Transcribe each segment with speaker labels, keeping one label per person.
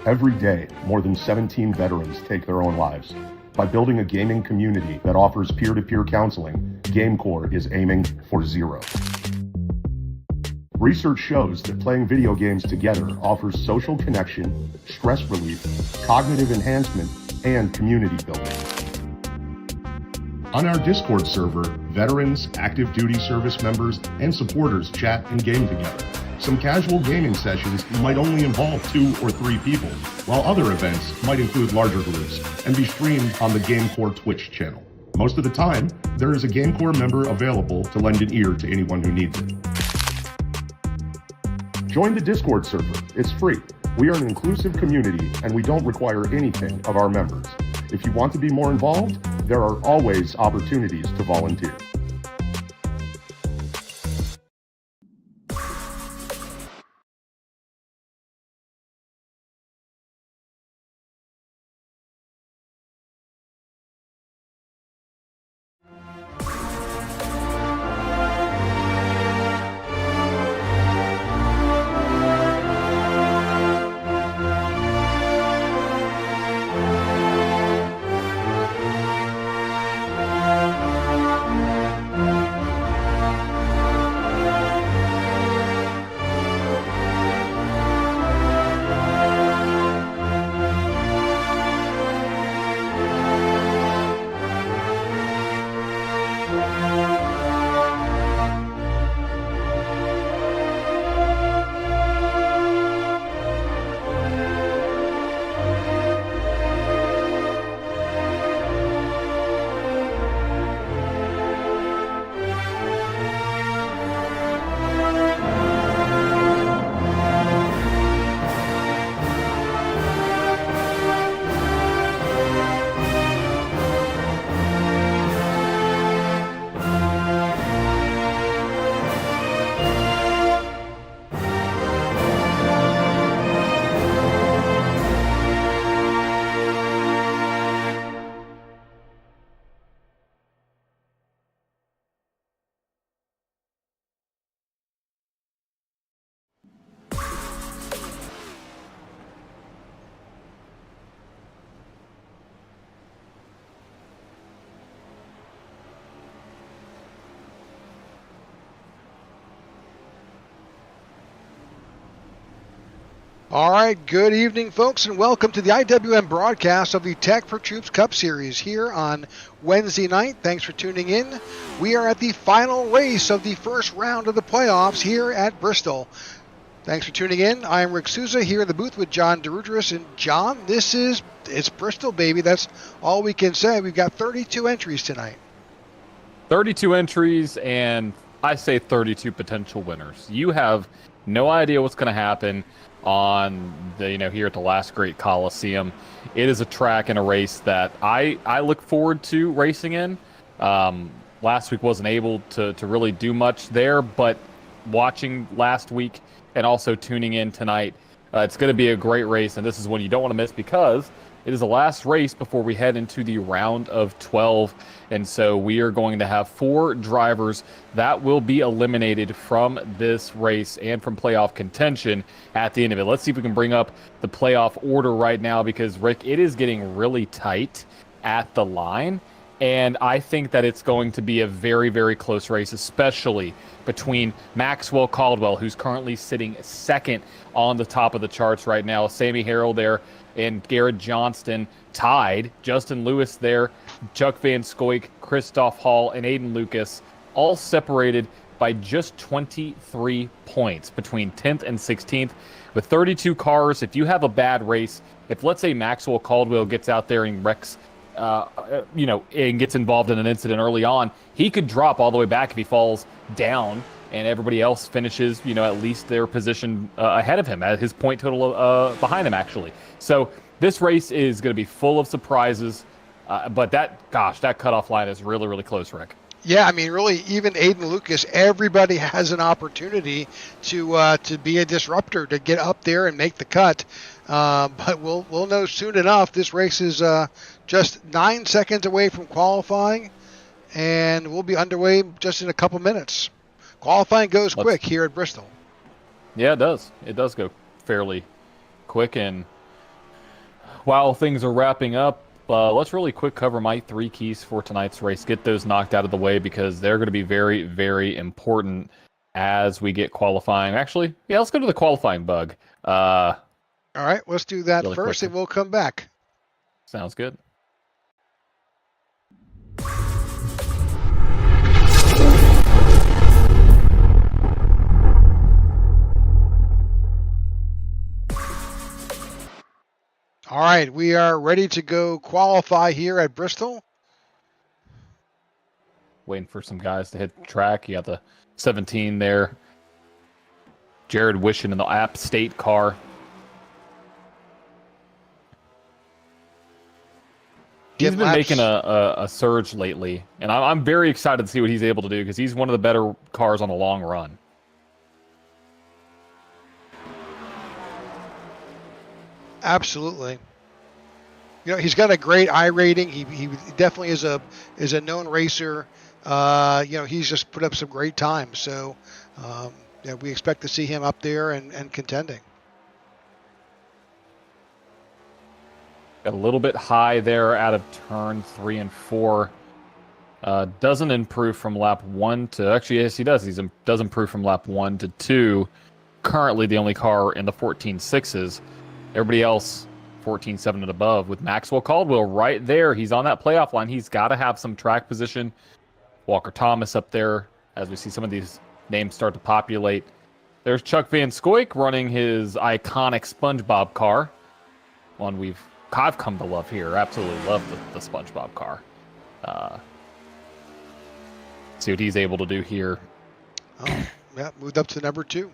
Speaker 1: Every day, more than 17 veterans take their own lives. By building a gaming community that offers peer-to-peer counseling, GameCore is aiming for zero. Research shows that playing video games together offers social connection, stress relief, cognitive enhancement, and community building. On our Discord server, veterans, active duty service members, and supporters chat and game together. Some casual gaming sessions might only involve 2 or 3 people, while other events might include larger groups and be streamed on the GameCore Twitch channel. Most of the time, there is a GameCore member available to lend an ear to anyone who needs it. Join the Discord server. It's free. We are an inclusive community and we don't require anything of our members. If you want to be more involved, there are always opportunities to volunteer.
Speaker 2: All right, good evening, folks, and welcome to the IWM broadcast of the Tech4Troops Cup Series here on Wednesday night. Thanks for tuning in. We are at the final race of the first round of the playoffs here at Bristol. Thanks for tuning in. I'm Rick Souza here in the booth with John DeRudris. And John, it's Bristol, baby. That's all we can say. We've got 32 entries tonight.
Speaker 3: 32 entries, and I say 32 potential winners. You have no idea what's going to happen on the here at the last great Coliseum. It is a track and a race that I look forward to racing in. Last week wasn't able to really do much there, but watching last week and also tuning in tonight, it's going to be a great race, and this is one you don't want to miss because it is the last race before we head into the round of 12, and so we are going to have 4 drivers that will be eliminated from this race and from playoff contention at the end of it. Let's see if we can bring up the playoff order right now because, Rick, it is getting really tight at the line, and I think that it's going to be a very, very close race, especially between Maxwell Caldwell, who's currently sitting second on the top of the charts right now, Sammy Harrell there, and Garrett Johnston tied. Justin Lewis there, Chuck Van Scoik, Christoph Hall, and Aiden Lucas all separated by just 23 points between 10th and 16th. With 32 cars, if you have a bad race, if let's say Maxwell Caldwell gets out there and wrecks, and gets involved in an incident early on, he could drop all the way back if he falls down and everybody else finishes, at least their position ahead of him, at his point total behind him, actually. So this race is going to be full of surprises, but that cutoff line is really, really close, Rick.
Speaker 2: Yeah, I mean, really, even Aiden Lucas, everybody has an opportunity to be a disruptor, to get up there and make the cut. But we'll know soon enough. This race is just 9 seconds away from qualifying, and we'll be underway just in a couple minutes. Qualifying goes quick here at Bristol.
Speaker 3: Yeah, it does. It does go fairly quick, and while things are wrapping up, let's really quick cover my 3 keys for tonight's race. Get those knocked out of the way because they're going to be very, very important as we get qualifying. Actually, yeah, let's go to the qualifying bug.
Speaker 2: All right, let's do that
Speaker 3: really
Speaker 2: first,
Speaker 3: quickly.
Speaker 2: and we'll come back.
Speaker 3: Sounds good.
Speaker 2: All right, we are ready to go qualify here at Bristol.
Speaker 3: Waiting for some guys to hit the track. You got the 17 there. Jared Wishing in the App State car. He's been making a surge lately, and I'm very excited to see what he's able to do because he's one of the better cars on the long run.
Speaker 2: Absolutely. You know, he's got a great I rating. He definitely is a known racer. You know, he's just put up some great times. So, yeah, we expect to see him up there and contending.
Speaker 3: Got a little bit high there out of turn 3 and 4. Doesn't improve from lap 1 to... Actually, yes, he does. He does improve from lap 1 to 2. Currently the only car in the 14.6s. Everybody else 14.7 and above with Maxwell Caldwell right there. He's on that playoff line. He's got to have some track position. Walker Thomas up there as we see some of these names start to populate. There's Chuck Van Scoyk running his iconic SpongeBob car. One I've come to love here. Absolutely love the SpongeBob car. See what he's able to do here.
Speaker 2: Oh, yeah, moved up to number 2.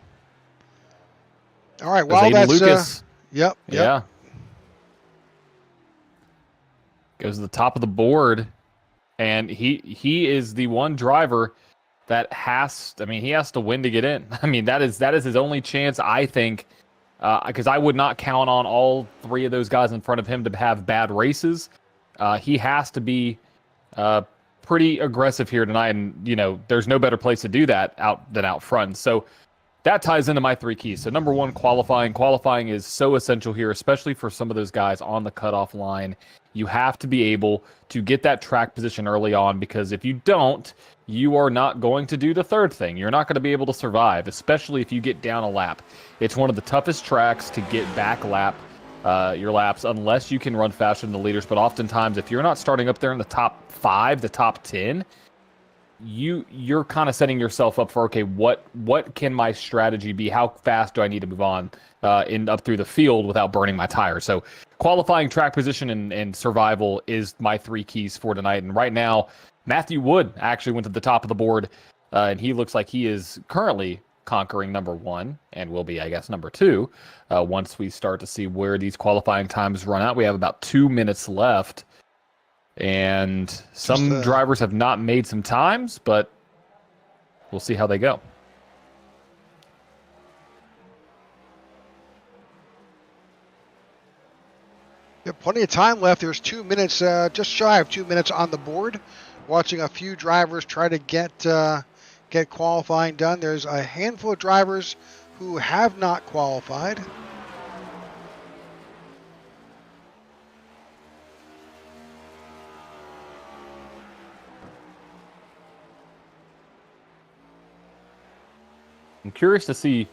Speaker 2: All right, well, that's...
Speaker 3: Lucas.
Speaker 2: Yep.
Speaker 3: Yeah. Goes to the top of the board, and he is the one driver that he has to win to get in. I mean, that is his only chance, I think, because I would not count on all 3 of those guys in front of him to have bad races. He has to be pretty aggressive here tonight, and you know, there's no better place to do that than out front. So that ties into my 3 keys. So number 1, qualifying. Qualifying is so essential here, especially for some of those guys on the cutoff line. You have to be able to get that track position early on, because if you don't, you are not going to do the third thing. You're not going to be able to survive, especially if you get down a lap. It's one of the toughest tracks to get back your laps, unless you can run faster than the leaders. But oftentimes, if you're not starting up there in the top 5, the top 10, you're kind of setting yourself up for, okay, what can my strategy be? How fast do I need to move on up through the field without burning my tires? So qualifying, track position, and survival is my 3 keys for tonight. And right now, Matthew Wood actually went to the top of the board, and he looks like he is currently conquering number 1 and will be, I guess, number 2 once we start to see where these qualifying times run out. We have about 2 minutes left. And some drivers have not made some times, but we'll see how they go.
Speaker 2: Yeah, plenty of time left. There's 2 minutes, just shy of 2 minutes on the board. Watching a few drivers try to get qualifying done. There's a handful of drivers who have not qualified.
Speaker 3: I'm curious to see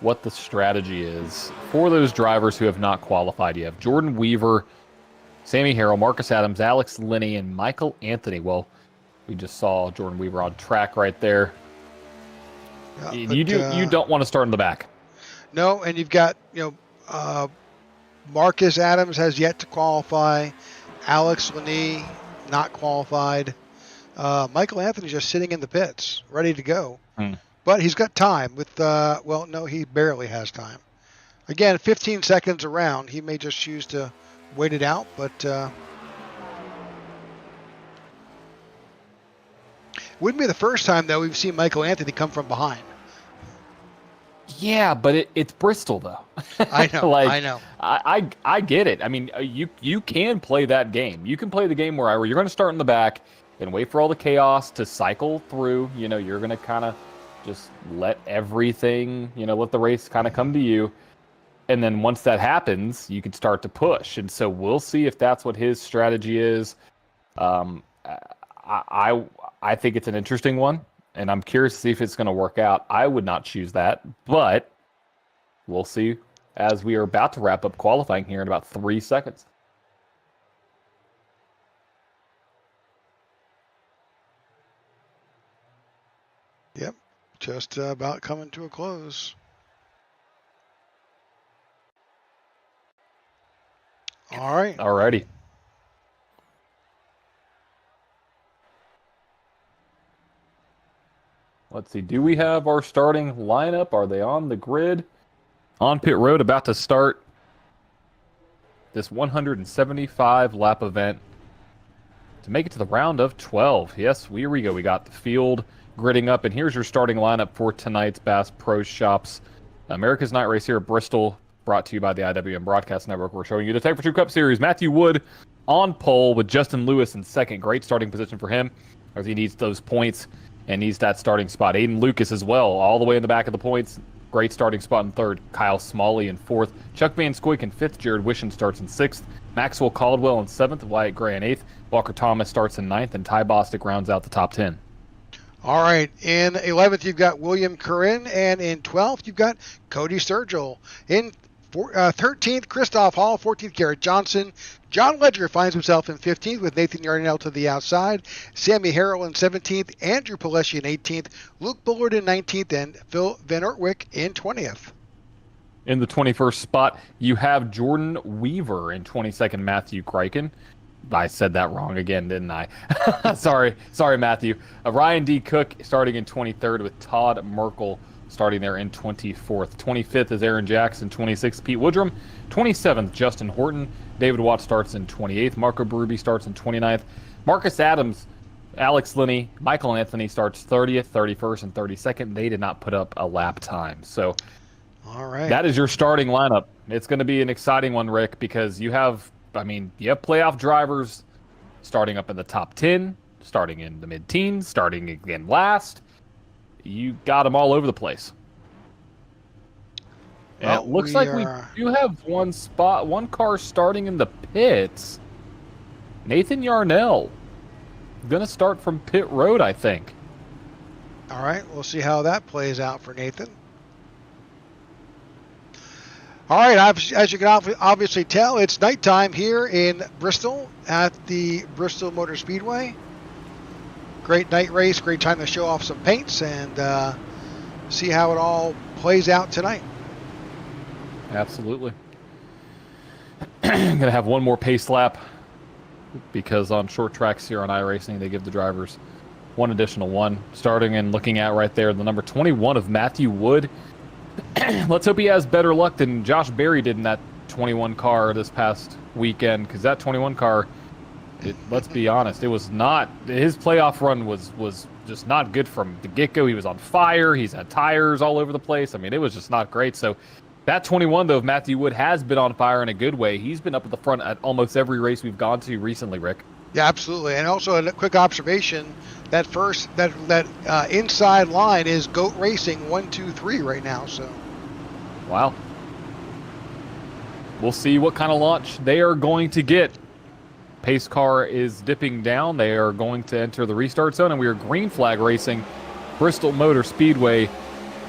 Speaker 3: what the strategy is for those drivers who have not qualified. You have Jordan Weaver, Sammy Harrell, Marcus Adams, Alex Linney, and Michael Anthony. Well, we just saw Jordan Weaver on track right there. Yeah, you don't want to start in the back.
Speaker 2: No, and you've got, Marcus Adams has yet to qualify. Alex Linney not qualified. Michael Anthony's just sitting in the pits, ready to go. But he's got time with, no, he barely has time. Again, 15 seconds around. He may just choose to wait it out, but wouldn't be the first time, though, we've seen Michael Anthony come from behind.
Speaker 3: Yeah, but it's Bristol, though.
Speaker 2: I know, I know.
Speaker 3: I get it. I mean, you can play that game. You can play the game where you're going to start in the back and wait for all the chaos to cycle through. You know, you're going to kind of just let everything, let the race kind of come to you. And then once that happens, you can start to push. And so we'll see if that's what his strategy is. I think it's an interesting one, and I'm curious to see if it's going to work out. I would not choose that, but we'll see as we are about to wrap up qualifying here in about 3 seconds.
Speaker 2: Yep, just about coming to a close. All right.
Speaker 3: Alrighty. Let's see. Do we have our starting lineup? Are they on the grid? On pit road, about to start this 175 lap event to make it to the round of 12. Yes, here we go. We got the field gridding up, and here's your starting lineup for tonight's Bass Pro Shops America's Night Race here at Bristol, brought to you by the IWM Broadcast Network. We're showing you the Tech4Troops Cup Series. Matthew Wood on pole with Justin Lewis in second. Great starting position for him as he needs those points and needs that starting spot. Aiden Lucas as well, all the way in the back of the points. Great starting spot in third. Kyle Smalley in fourth. Chuck Van Scoyk in fifth. Jared Wishon starts in sixth. Maxwell Caldwell in seventh. Wyatt Gray in eighth. Walker Thomas starts in ninth. And Ty Bostic rounds out the top 10.
Speaker 2: All right. In 11th, you've got William Corinne. And in 12th, you've got Cody Sturgill. In 13th, Christoph Hall. 14th, Garrett Johnson. John Ledger finds himself in 15th with Nathan Yarnell to the outside. Sammy Harrell in 17th. Andrew Pileshi in 18th. Luke Bullard in 19th. And Phil Van Ortwick in 20th.
Speaker 3: In the 21st spot, you have Jordan Weaver. In 22nd, Matthew Kreiken. I said that wrong again, didn't I? Sorry, Matthew. Ryan D. Cook starting in 23rd with Todd Merkel starting there in 24th. 25th is Aaron Jackson. 26th, Pete Woodrum. 27th, Justin Horton. David Watt starts in 28th. Marco Berube starts in 29th. Marcus Adams, Alex Linney, Michael Anthony starts 30th, 31st, and 32nd. They did not put up a lap time. So
Speaker 2: all right,
Speaker 3: that is your starting lineup. It's going to be an exciting one, Rick, because you have playoff drivers starting up in the top 10, starting in the mid-teens, starting again last. You got them all over the place. And it looks like we do have one car starting in the pits. Nathan Yarnell going to start from pit road, I think.
Speaker 2: All right, we'll see how that plays out for Nathan. All right, as you can obviously tell, it's nighttime here in Bristol at the Bristol Motor Speedway. Great night race, great time to show off some paints and see how it all plays out tonight.
Speaker 3: Absolutely. I'm going to have one more pace lap because on short tracks here on iRacing, they give the drivers one additional one. Starting and looking at right there, the number 21 of Matthew Wood. Let's hope he has better luck than Josh Berry did in that 21 car this past weekend, because that 21 car, let's be honest, it was not, his playoff run was just not good from the get-go. He was on fire. He's had tires all over the place. I mean, it was just not great. So that 21, though, of Matthew Wood has been on fire in a good way. He's been up at the front at almost every race we've gone to recently, Rick.
Speaker 2: Yeah, absolutely. And also a quick observation, that inside line is GOAT Racing 1, 2, 3 right now. So,
Speaker 3: wow. We'll see what kind of launch they are going to get. Pace car is dipping down. They are going to enter the restart zone, and we are green flag racing Bristol Motor Speedway,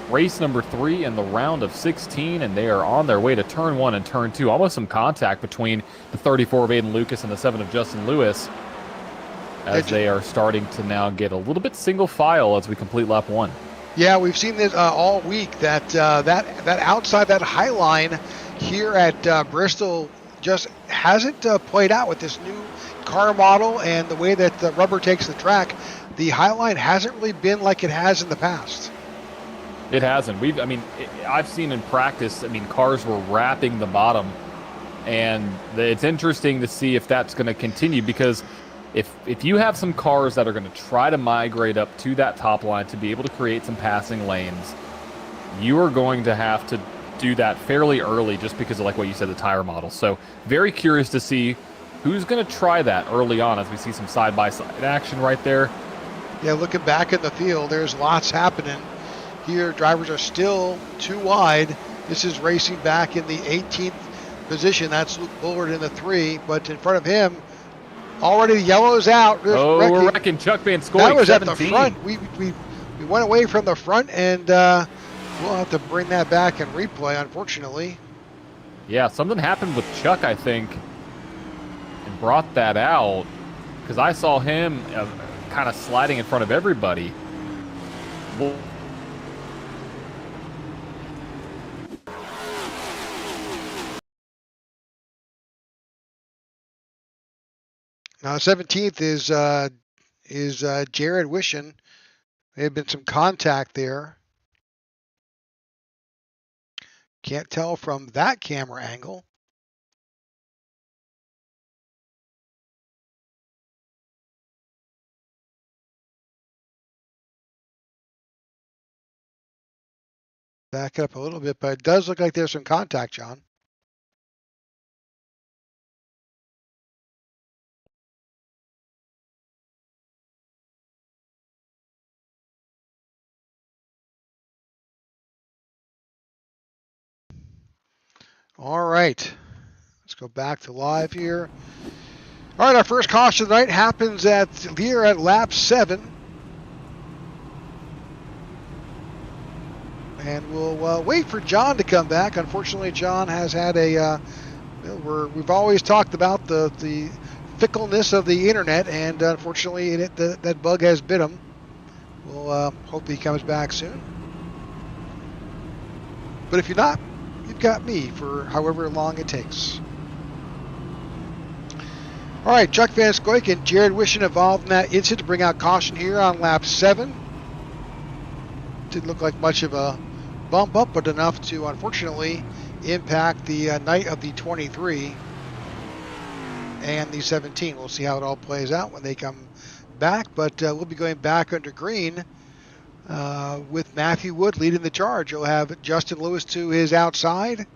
Speaker 3: race number 3 in the round of 16, and they are on their way to turn 1 and turn 2. Almost some contact between the 34 of Aiden Lucas and the 7 of Justin Lewis as they are starting to now get a little bit single file as we complete lap 1.
Speaker 2: Yeah, we've seen this all week, that outside that high line here at Bristol just hasn't played out with this new car model and the way that the rubber takes the track. The high line hasn't really been like it has in the past.
Speaker 3: It hasn't. I've seen in practice, cars were wrapping the bottom, and it's interesting to see if that's going to continue, because if you have some cars that are going to try to migrate up to that top line to be able to create some passing lanes, you are going to have to do that fairly early just because of, like what you said, the tire model. So very curious to see who's going to try that early on as we see some side-by-side action right there.
Speaker 2: Yeah, looking back in the field, there's lots happening here. Drivers are still too wide. This is racing back in the 18th position. That's Luke Bullard in the 3, but in front of him, already the yellow's out. There's
Speaker 3: we're wrecking Chuck Van Scoik.
Speaker 2: That was
Speaker 3: 17.
Speaker 2: at the front. We went away from the front, and we'll have to bring that back and replay, unfortunately.
Speaker 3: Yeah, something happened with Chuck, I think, and brought that out, because I saw him kind of sliding in front of everybody. Well,
Speaker 2: now, 17th is Jared Wishin. There had been some contact there. Can't tell from that camera angle. Back up a little bit, but it does look like there's some contact, John. All right. Let's go back to live here. All right, our first caution of the night happens at lap 7. And we'll wait for John to come back. Unfortunately, John has had we've always talked about the fickleness of the internet, and unfortunately that bug has bit him. We'll hope he comes back soon. But if you're not, you've got me for however long it takes. All right, Chuck Van Scoik and Jared Wishin involved in that incident to bring out caution here on lap 7. Didn't look like much of a bump up, but enough to unfortunately impact the night of the 23 and the 17. We'll see how it all plays out when they come back, but we'll be going back under green with Matthew Wood leading the charge. You'll have Justin Lewis to his outside,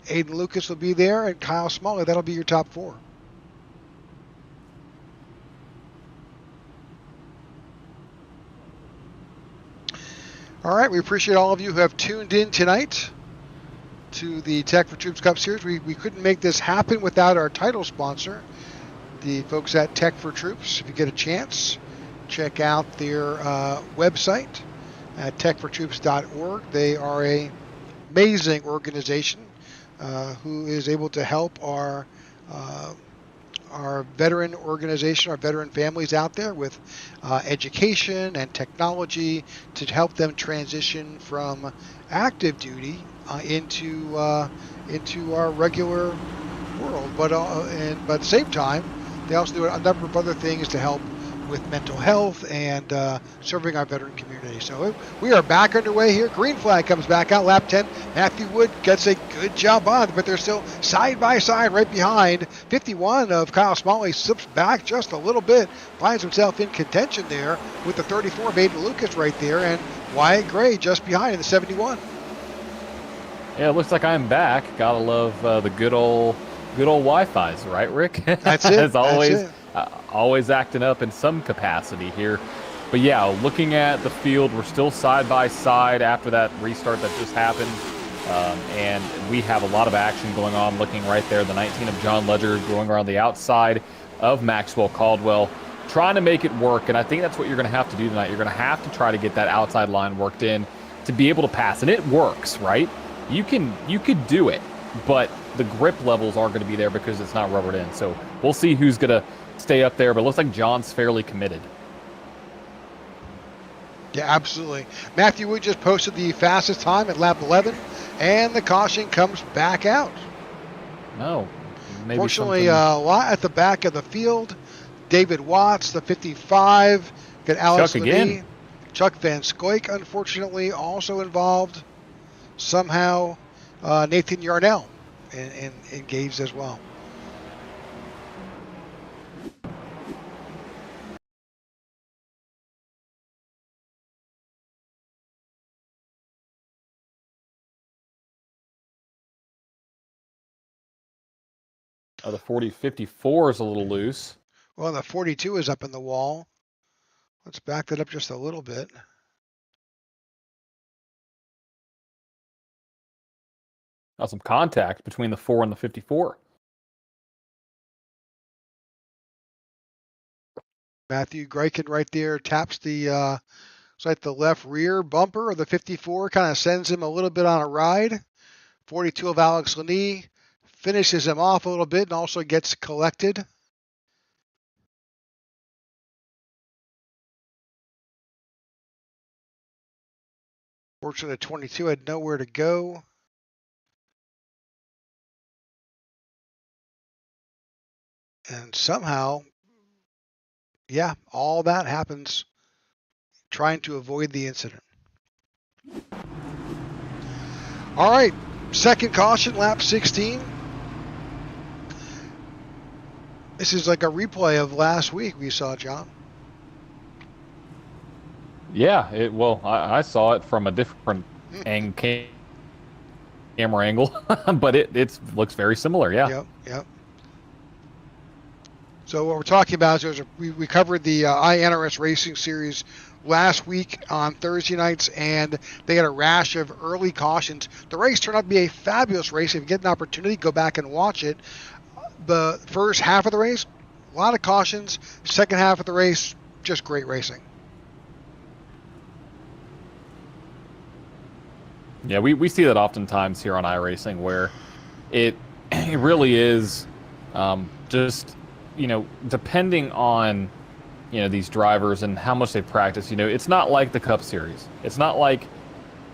Speaker 2: Aiden Lucas will be there, and Kyle Smalley. That'll be your top 4. All right, we appreciate all of you who have tuned in tonight to the Tech4Troops Cup Series. We couldn't make this happen without our title sponsor, the folks at Tech4Troops. If you get a chance, check out their website at tech4troops.org. They are an amazing organization who is able to help our veteran organization, our veteran families out there with education and technology to help them transition from active duty into our regular world. But at the same time, they also do a number of other things to help with mental health and serving our veteran community. So we are back underway here. Green flag comes back out, lap 10. Matthew Wood gets a good job on, but they're still side by side right behind. 51 of Kyle Smalley slips back just a little bit, finds himself in contention there with the 34 of Aiden Lucas right there, and Wyatt Gray just behind in the 71.
Speaker 3: Yeah, it looks like I'm back. Gotta love the good old Wi-Fi's, right, Rick?
Speaker 2: That's it.
Speaker 3: As always.
Speaker 2: That's it.
Speaker 3: Always acting up in some capacity here. But yeah, looking at the field, we're still side by side after that restart that just happened. And we have a lot of action going on. Looking right there, the 19 of John Ledger going around the outside of Maxwell Caldwell, trying to make it work. And I think that's what you're going to have to do tonight. You're going to have to try to get that outside line worked in to be able to pass. And it works, right? You could do it, but the grip levels aren't going to be there because it's not rubbered in. So we'll see who's going to stay up there, but it looks like John's fairly committed.
Speaker 2: Yeah, absolutely. Matthew Wood just posted the fastest time at lap 11, and the caution comes back out.
Speaker 3: No. Maybe
Speaker 2: fortunately, a lot at the back of the field. David Watts, the 55, got Alex
Speaker 3: Chuck
Speaker 2: Lemay.
Speaker 3: again.
Speaker 2: Chuck Van Scoik, unfortunately, also involved. Somehow, Nathan Yarnell engaged as well.
Speaker 3: The 40-54 is a little loose.
Speaker 2: Well, the 42 is up in the wall. Let's back that up just a little bit.
Speaker 3: Some contact between the 4 and the 54.
Speaker 2: Matthew Greichen right there taps the it's like the left rear bumper of the 54, kind of sends him a little bit on a ride. 42 of Alex Laney finishes him off a little bit and also gets collected. Fortunately, 22 had nowhere to go. And somehow, yeah, all that happens trying to avoid the incident. All right, second caution, lap 16. This is like a replay of last week we saw, John.
Speaker 3: Yeah, well, I saw it from a different camera angle, but it looks very similar, yeah.
Speaker 2: Yep. So what we're talking about is we covered the INRS Racing Series last week on Thursday nights, and they had a rash of early cautions. The race turned out to be a fabulous race. If you get an opportunity, go back and watch it. The first half of the race, a lot of cautions. Second half of the race, just great racing.
Speaker 3: Yeah, we see that oftentimes here on iRacing, where it really is just, depending on, these drivers and how much they practice. It's not like the Cup Series. It's not like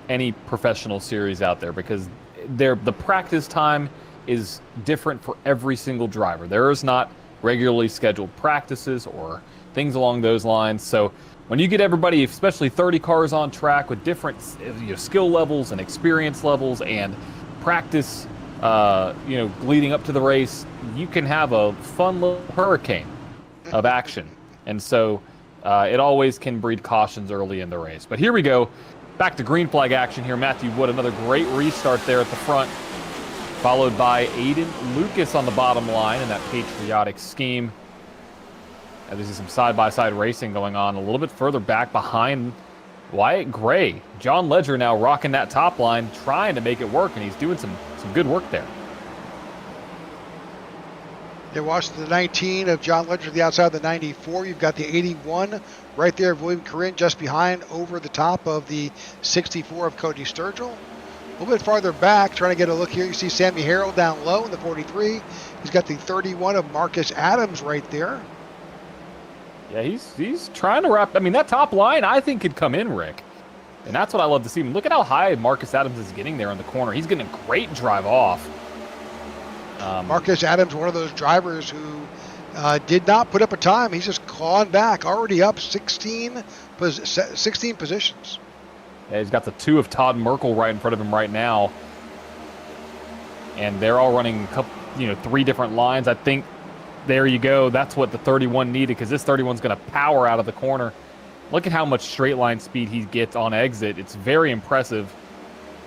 Speaker 3: any professional series out there, because the practice time is different for every single driver. There is not regularly scheduled practices or things along those lines. So when you get everybody, especially 30 cars on track with different skill levels and experience levels and practice, leading up to the race, you can have a fun little hurricane of action. And so it always can breed cautions early in the race. But here we go. Back to green flag action here. Matthew Wood, another great restart there at the front, followed by Aiden Lucas on the bottom line in that patriotic scheme. And this is some side-by-side racing going on a little bit further back behind Wyatt Gray. John Ledger now rocking that top line, trying to make it work, and he's doing some good work there.
Speaker 2: You watch the 19 of John Ledger to the outside of the 94. You've got the 81 right there of William Corinne just behind, over the top of the 64 of Cody Sturgill. A little bit farther back, trying to get a look here, you see Sammy Harrell down low in the 43. He's got the 31 of Marcus Adams right there.
Speaker 3: Yeah, he's trying to wrap. I mean, that top line, I think, could come in, Rick. And that's what I love to see. Look at how high Marcus Adams is getting there in the corner. He's getting a great drive off.
Speaker 2: Marcus Adams, one of those drivers who did not put up a time. He's just clawing back, already up 16 positions.
Speaker 3: Yeah, he's got the 2 of Todd Merkel right in front of him right now. And they're all running 3 different lines. I think, there you go. That's what the 31 needed, because this 31's going to power out of the corner. Look at how much straight line speed he gets on exit. It's very impressive.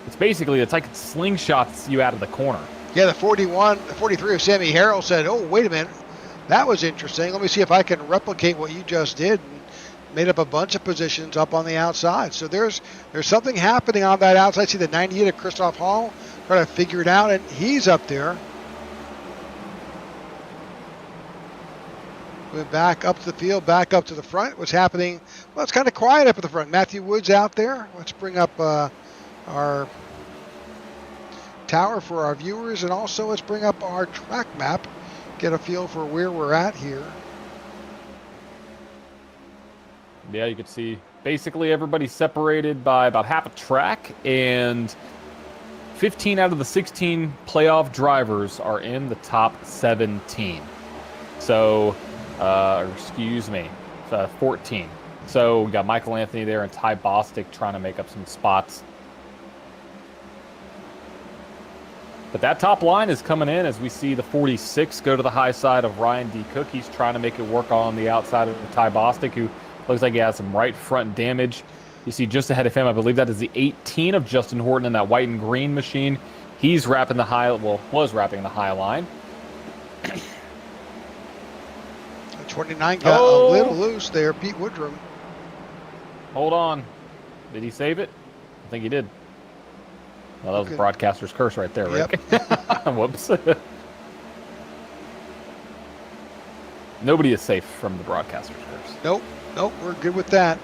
Speaker 3: It's like it slingshots you out of the corner.
Speaker 2: Yeah, the 43 of Sammy Harrell said, oh, wait a minute. That was interesting. Let me see if I can replicate what you just did. And made up a bunch of positions up on the outside. So there's something happening on that outside. See the 98 of Christoph Hall trying to figure it out, and he's up there. Went back up to the field, back up to the front. What's happening? Well, it's kind of quiet up at the front. Matthew Wood's out there. Let's bring up our tower for our viewers, and also let's bring up our track map, get a feel for where we're at here.
Speaker 3: Yeah, you can see basically everybody separated by about half a track, and 15 out of the 16 playoff drivers are in the top 17. So, 14. So we got Michael Anthony there and Ty Bostic trying to make up some spots. But that top line is coming in as we see the 46 go to the high side of Ryan D. Cook. He's trying to make it work on the outside of Ty Bostic, who looks like he has some right front damage. You see just ahead of him, I believe that is the 18 of Justin Horton in that white and green machine. He's wrapping the high, was wrapping the high line.
Speaker 2: 29 got a little loose there, Pete Woodrum.
Speaker 3: Hold on. Did he save it? I think he did. Well, that was a broadcaster's curse right there, Rick.
Speaker 2: Yep.
Speaker 3: Whoops. Nobody is safe from the broadcaster's curse.
Speaker 2: Nope, we're good with that.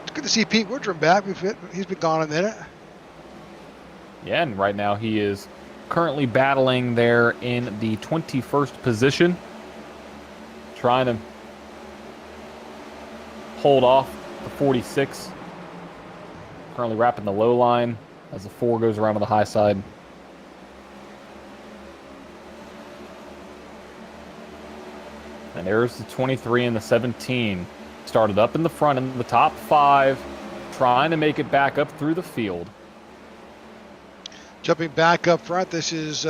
Speaker 2: It's good to see Pete Woodrum back. He's been gone a minute.
Speaker 3: Yeah, and right now he is currently battling there in the 21st position, trying to hold off the 46. Currently wrapping the low line as the 4 goes around to the high side. And there's the 23 and the 17. Started up in the front in the top 5, trying to make it back up through the field.
Speaker 2: Jumping back up front, this is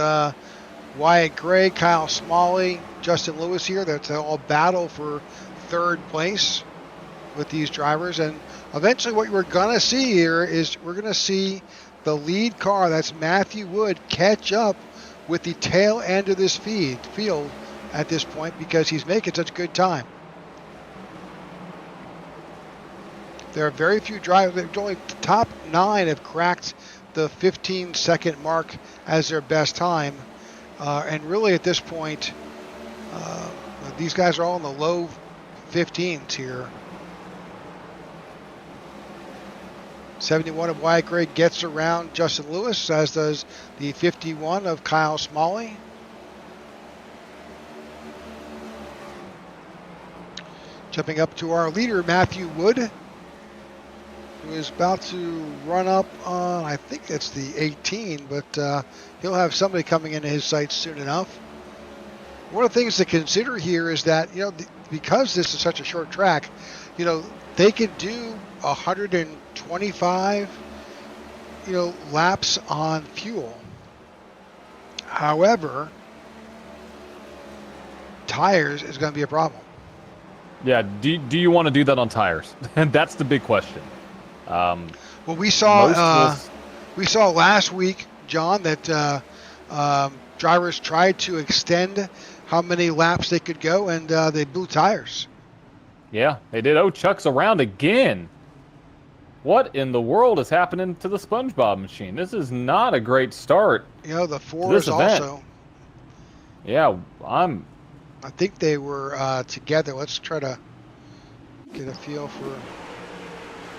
Speaker 2: Wyatt Gray, Kyle Smalley, Justin Lewis here. That's all battle for 3rd place with these drivers. And eventually what we're going to see here is we're going to see the lead car, that's Matthew Wood, catch up with the tail end of this field at this point because he's making such good time. There are very few drivers. Only the top 9 have cracked the 15-second mark as their best time. And really at this point, these guys are all in the low 15s here. 71 of Wyatt Gray gets around Justin Lewis, as does the 51 of Kyle Smalley. Jumping up to our leader, Matthew Wood, who is about to run up on, I think it's the 18, but he'll have somebody coming into his sights soon enough. One of the things to consider here is that, because this is such a short track, they could do 125, laps on fuel. However, tires is going to be a problem.
Speaker 3: Yeah, do you want to do that on tires? And that's the big question.
Speaker 2: Well, we saw last week, John, that drivers tried to extend how many laps they could go, and they blew tires.
Speaker 3: Yeah, they did. Oh, Chuck's around again. What in the world is happening to the SpongeBob machine? This is not a great start.
Speaker 2: The 4 is also.
Speaker 3: Yeah,
Speaker 2: I think they were together. Let's try to get a feel for.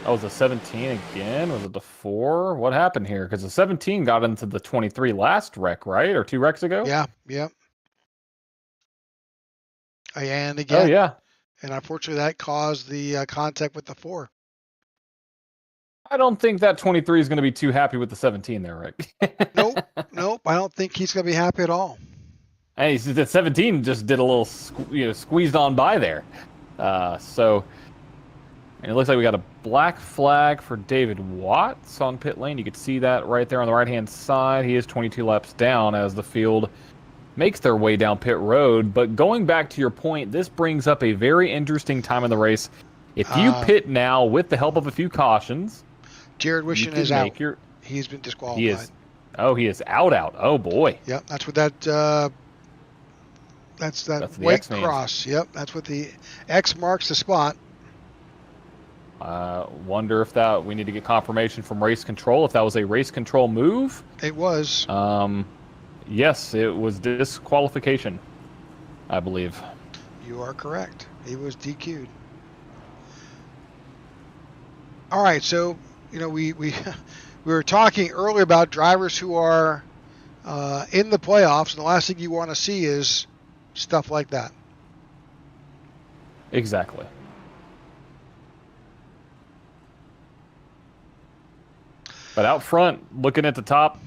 Speaker 3: Oh, was the 17 again? Was it the 4? What happened here? Because the 17 got into the 23 last wreck, right? Or 2 wrecks ago?
Speaker 2: Yeah. And again.
Speaker 3: Oh, yeah.
Speaker 2: And unfortunately, that caused the contact with the 4.
Speaker 3: I don't think that 23 is going to be too happy with the 17 there, Rick.
Speaker 2: Nope. I don't think he's going to be happy at all.
Speaker 3: And the 17 just did a little, squeezed on by there. So it looks like we got a black flag for David Watts on pit lane. You can see that right there on the right-hand side. He is 22 laps down as the field makes their way down pit road. But going back to your point, this brings up a very interesting time in the race. If you pit now with the help of a few cautions,
Speaker 2: Jared Wishon is out. He's been disqualified.
Speaker 3: He is out. Oh boy.
Speaker 2: Yep, that's what that. That's that white cross. Yep, that's what the X marks the spot.
Speaker 3: Wonder if we need to get confirmation from race control if that was a race control move.
Speaker 2: It was.
Speaker 3: Yes, it was disqualification, I believe.
Speaker 2: You are correct. He was DQ'd. All right, so we were talking earlier about drivers who are in the playoffs, and the last thing you want to see is stuff like that.
Speaker 3: Exactly. But out front, looking at the top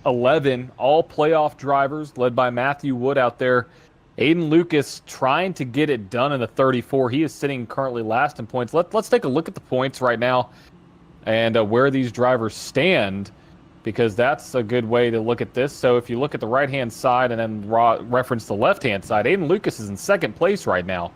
Speaker 3: 11, all playoff drivers led by Matthew Wood out there. Aiden Lucas trying to get it done in the 34. He is sitting currently last in points. Let's take a look at the points right now and where these drivers stand, because that's a good way to look at this. So if you look at the right-hand side and then reference the left-hand side, Aiden Lucas is in 2nd place right now.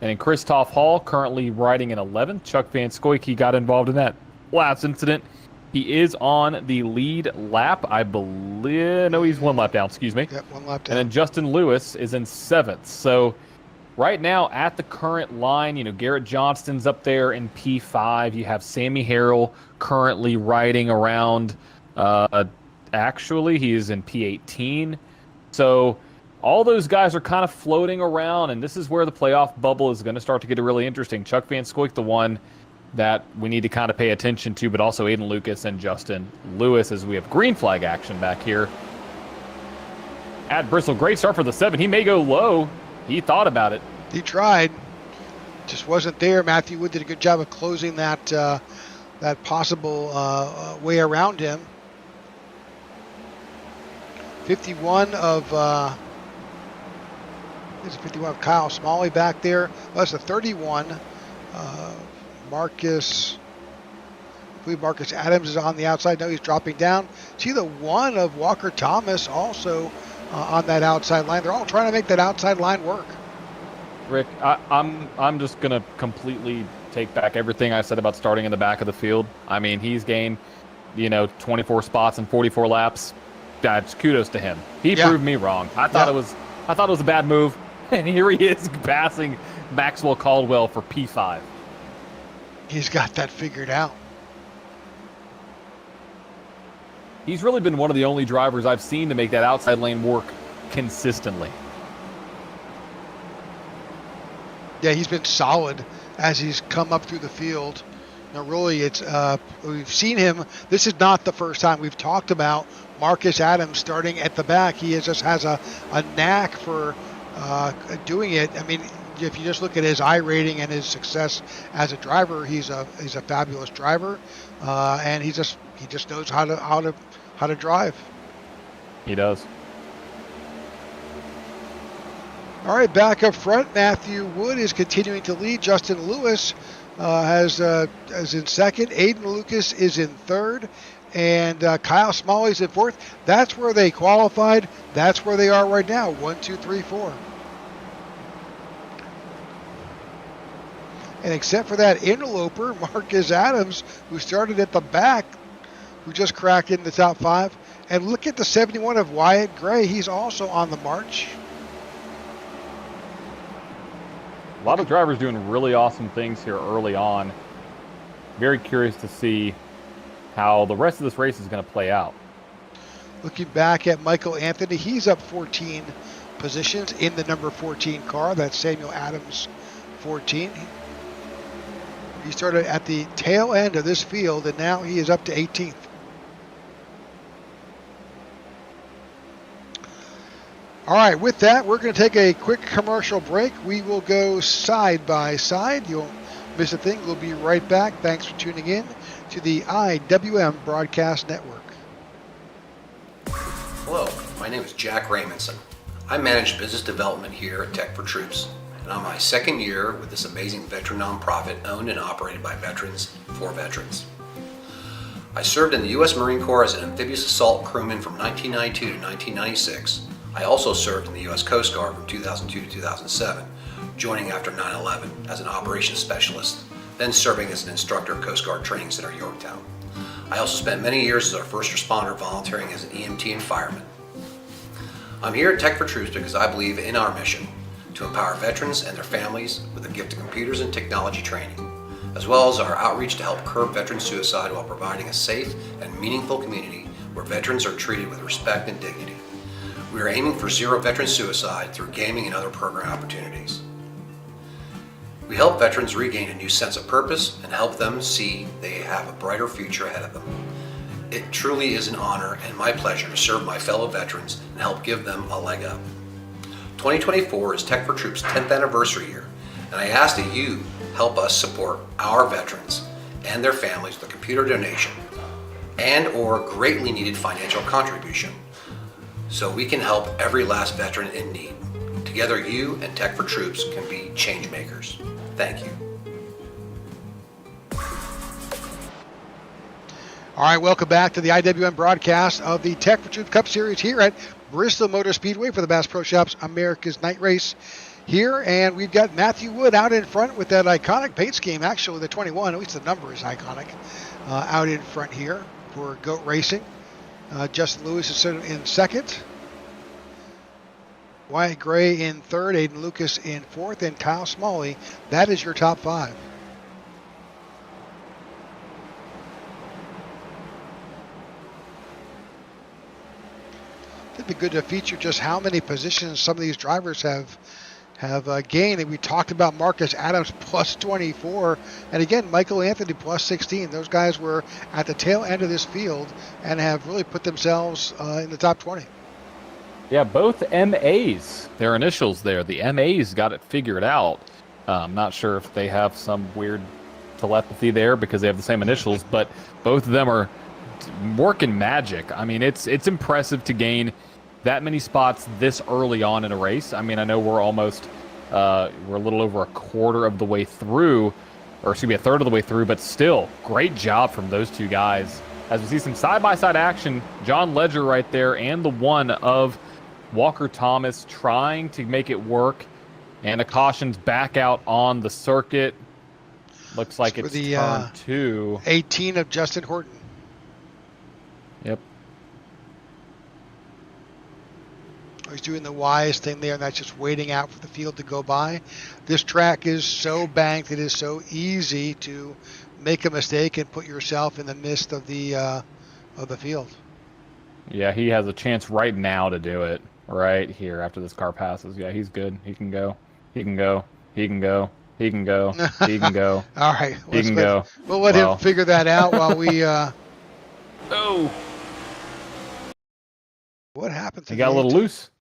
Speaker 3: And then Christoph Hall currently riding in 11th. Chuck Van Scoyke got involved in that last incident. He is on the lead lap, I believe. No, he's 1 lap down, excuse me.
Speaker 2: Yep, 1 lap down.
Speaker 3: And then Justin Lewis is in 7th. So right now at the current line, Garrett Johnston's up there in P5. You have Sammy Harrell currently riding around actually. He is in P18. So all those guys are kind of floating around, and this is where the playoff bubble is going to start to get really interesting. Chuck Van Scoik, the one that we need to kind of pay attention to, but also Aiden Lucas and Justin Lewis as we have green flag action back here at Bristol. Great start for the 7. He may go low. He thought about it.
Speaker 2: He tried. Just wasn't there. Matthew Wood did a good job of closing that that possible way around him. 51 of 51 of Kyle Smalley back there. Well, that's a 31. Marcus Adams is on the outside. No, he's dropping down. See the 1 of Walker Thomas also on that outside line. They're all trying to make that outside line work.
Speaker 3: Rick, I'm just gonna completely take back everything I said about starting in the back of the field. I mean, he's gained, 24 spots and 44 laps. That's kudos to him. He proved me wrong. I thought it was a bad move, and here he is passing Maxwell Caldwell for P5.
Speaker 2: He's got that figured out.
Speaker 3: He's really been one of the only drivers I've seen to make that outside lane work consistently.
Speaker 2: Yeah, he's been solid as he's come up through the field. Now, really, it's we've seen him. This is not the first time we've talked about Marcus Adams starting at the back. He just has a knack for doing it. I mean, if you just look at his I rating and his success as a driver, he's a fabulous driver, and he just knows how to drive.
Speaker 3: He does.
Speaker 2: All right, back up front, Matthew Wood is continuing to lead. Justin Lewis is in second. Aiden Lucas is in third. And Kyle Smalley's in fourth. That's where they qualified. That's where they are right now. 1, 2, 3, 4. And except for that interloper, Marcus Adams, who started at the back, who just cracked in the top 5. And look at the 71 of Wyatt Gray. He's also on the march.
Speaker 3: A lot of drivers doing really awesome things here early on. Very curious to see how the rest of this race is going to play out.
Speaker 2: Looking back at Michael Anthony, he's up 14 positions in the number 14 car. That's Samuel Adams, 14. He started at the tail end of this field, and now he is up to 18th. All right, with that, we're going to take a quick commercial break. We will go side by side. You won't miss a thing. We'll be right back. Thanks for tuning in to the IWM Broadcast Network.
Speaker 4: Hello, my name is Jack Raymondson. I manage business development here at Tech4Troops, and I'm my second year with this amazing veteran nonprofit owned and operated by veterans for veterans. I served in the U.S. Marine Corps as an amphibious assault crewman from 1992 to 1996. I also served in the U.S. Coast Guard from 2002 to 2007, joining after 9/11 as an operations specialist, then serving as an instructor at Coast Guard Training Center, Yorktown. I also spent many years as a first responder volunteering as an EMT and fireman. I'm here at Tech4Troops because I believe in our mission to empower veterans and their families with the gift of computers and technology training, as well as our outreach to help curb veteran suicide while providing a safe and meaningful community where veterans are treated with respect and dignity. We are aiming for zero veteran suicide through gaming and other program opportunities. We help veterans regain a new sense of purpose and help them see they have a brighter future ahead of them. It truly is an honor and my pleasure to serve my fellow veterans and help give them a leg up. 2024 is Tech4Troops' 10th anniversary year, and I ask that you help us support our veterans and their families with a computer donation and or greatly needed financial contribution, so we can help every last veteran in need. Together, you and Tech4Troops can be change makers. Thank you.
Speaker 2: All right, welcome back to the IWM broadcast of the Tech4Troops Cup Series here at Bristol Motor Speedway for the Bass Pro Shops America's Night Race here. And we've got Matthew Wood out in front with that iconic paint scheme, actually the 21, at least the number is iconic, out in front here for GOAT Racing. Justin Lewis is in second. Wyatt Gray in third, Aiden Lucas in fourth, and Kyle Smalley. That is your top 5. It'd be good to feature just how many positions some of these drivers have gained. And we talked about Marcus Adams plus 24, and again Michael Anthony plus 16. Those guys were at the tail end of this field and have really put themselves in the top 20.
Speaker 3: Yeah, both MAs, their initials there. The MAs got it figured out. I'm not sure if they have some weird telepathy there because they have the same initials, but both of them are working magic. I mean, it's impressive to gain that many spots this early on in a race. I mean, I know we're almost, we're a little over a quarter of the way through, or excuse me, a third of the way through, but still, great job from those two guys. As we see some side-by-side action, John Ledger right there and the one of Walker Thomas trying to make it work, and a caution's back out on the circuit. Looks like it's
Speaker 2: the,
Speaker 3: turn 2.
Speaker 2: 18 of Justin Horton.
Speaker 3: Yep.
Speaker 2: He's doing the wise thing there, and that's just waiting out for the field to go by. This track is so banked, it is so easy to make a mistake and put yourself in the midst of the field.
Speaker 3: Yeah, he has a chance right now to do it. Right here after this car passes. Yeah, he's good. He can go. He can go. He can go. He can go. He can go.
Speaker 2: All right.
Speaker 3: He can go.
Speaker 2: We'll let him figure that out while we...
Speaker 3: Oh!
Speaker 2: What happened to
Speaker 3: He got a little loose.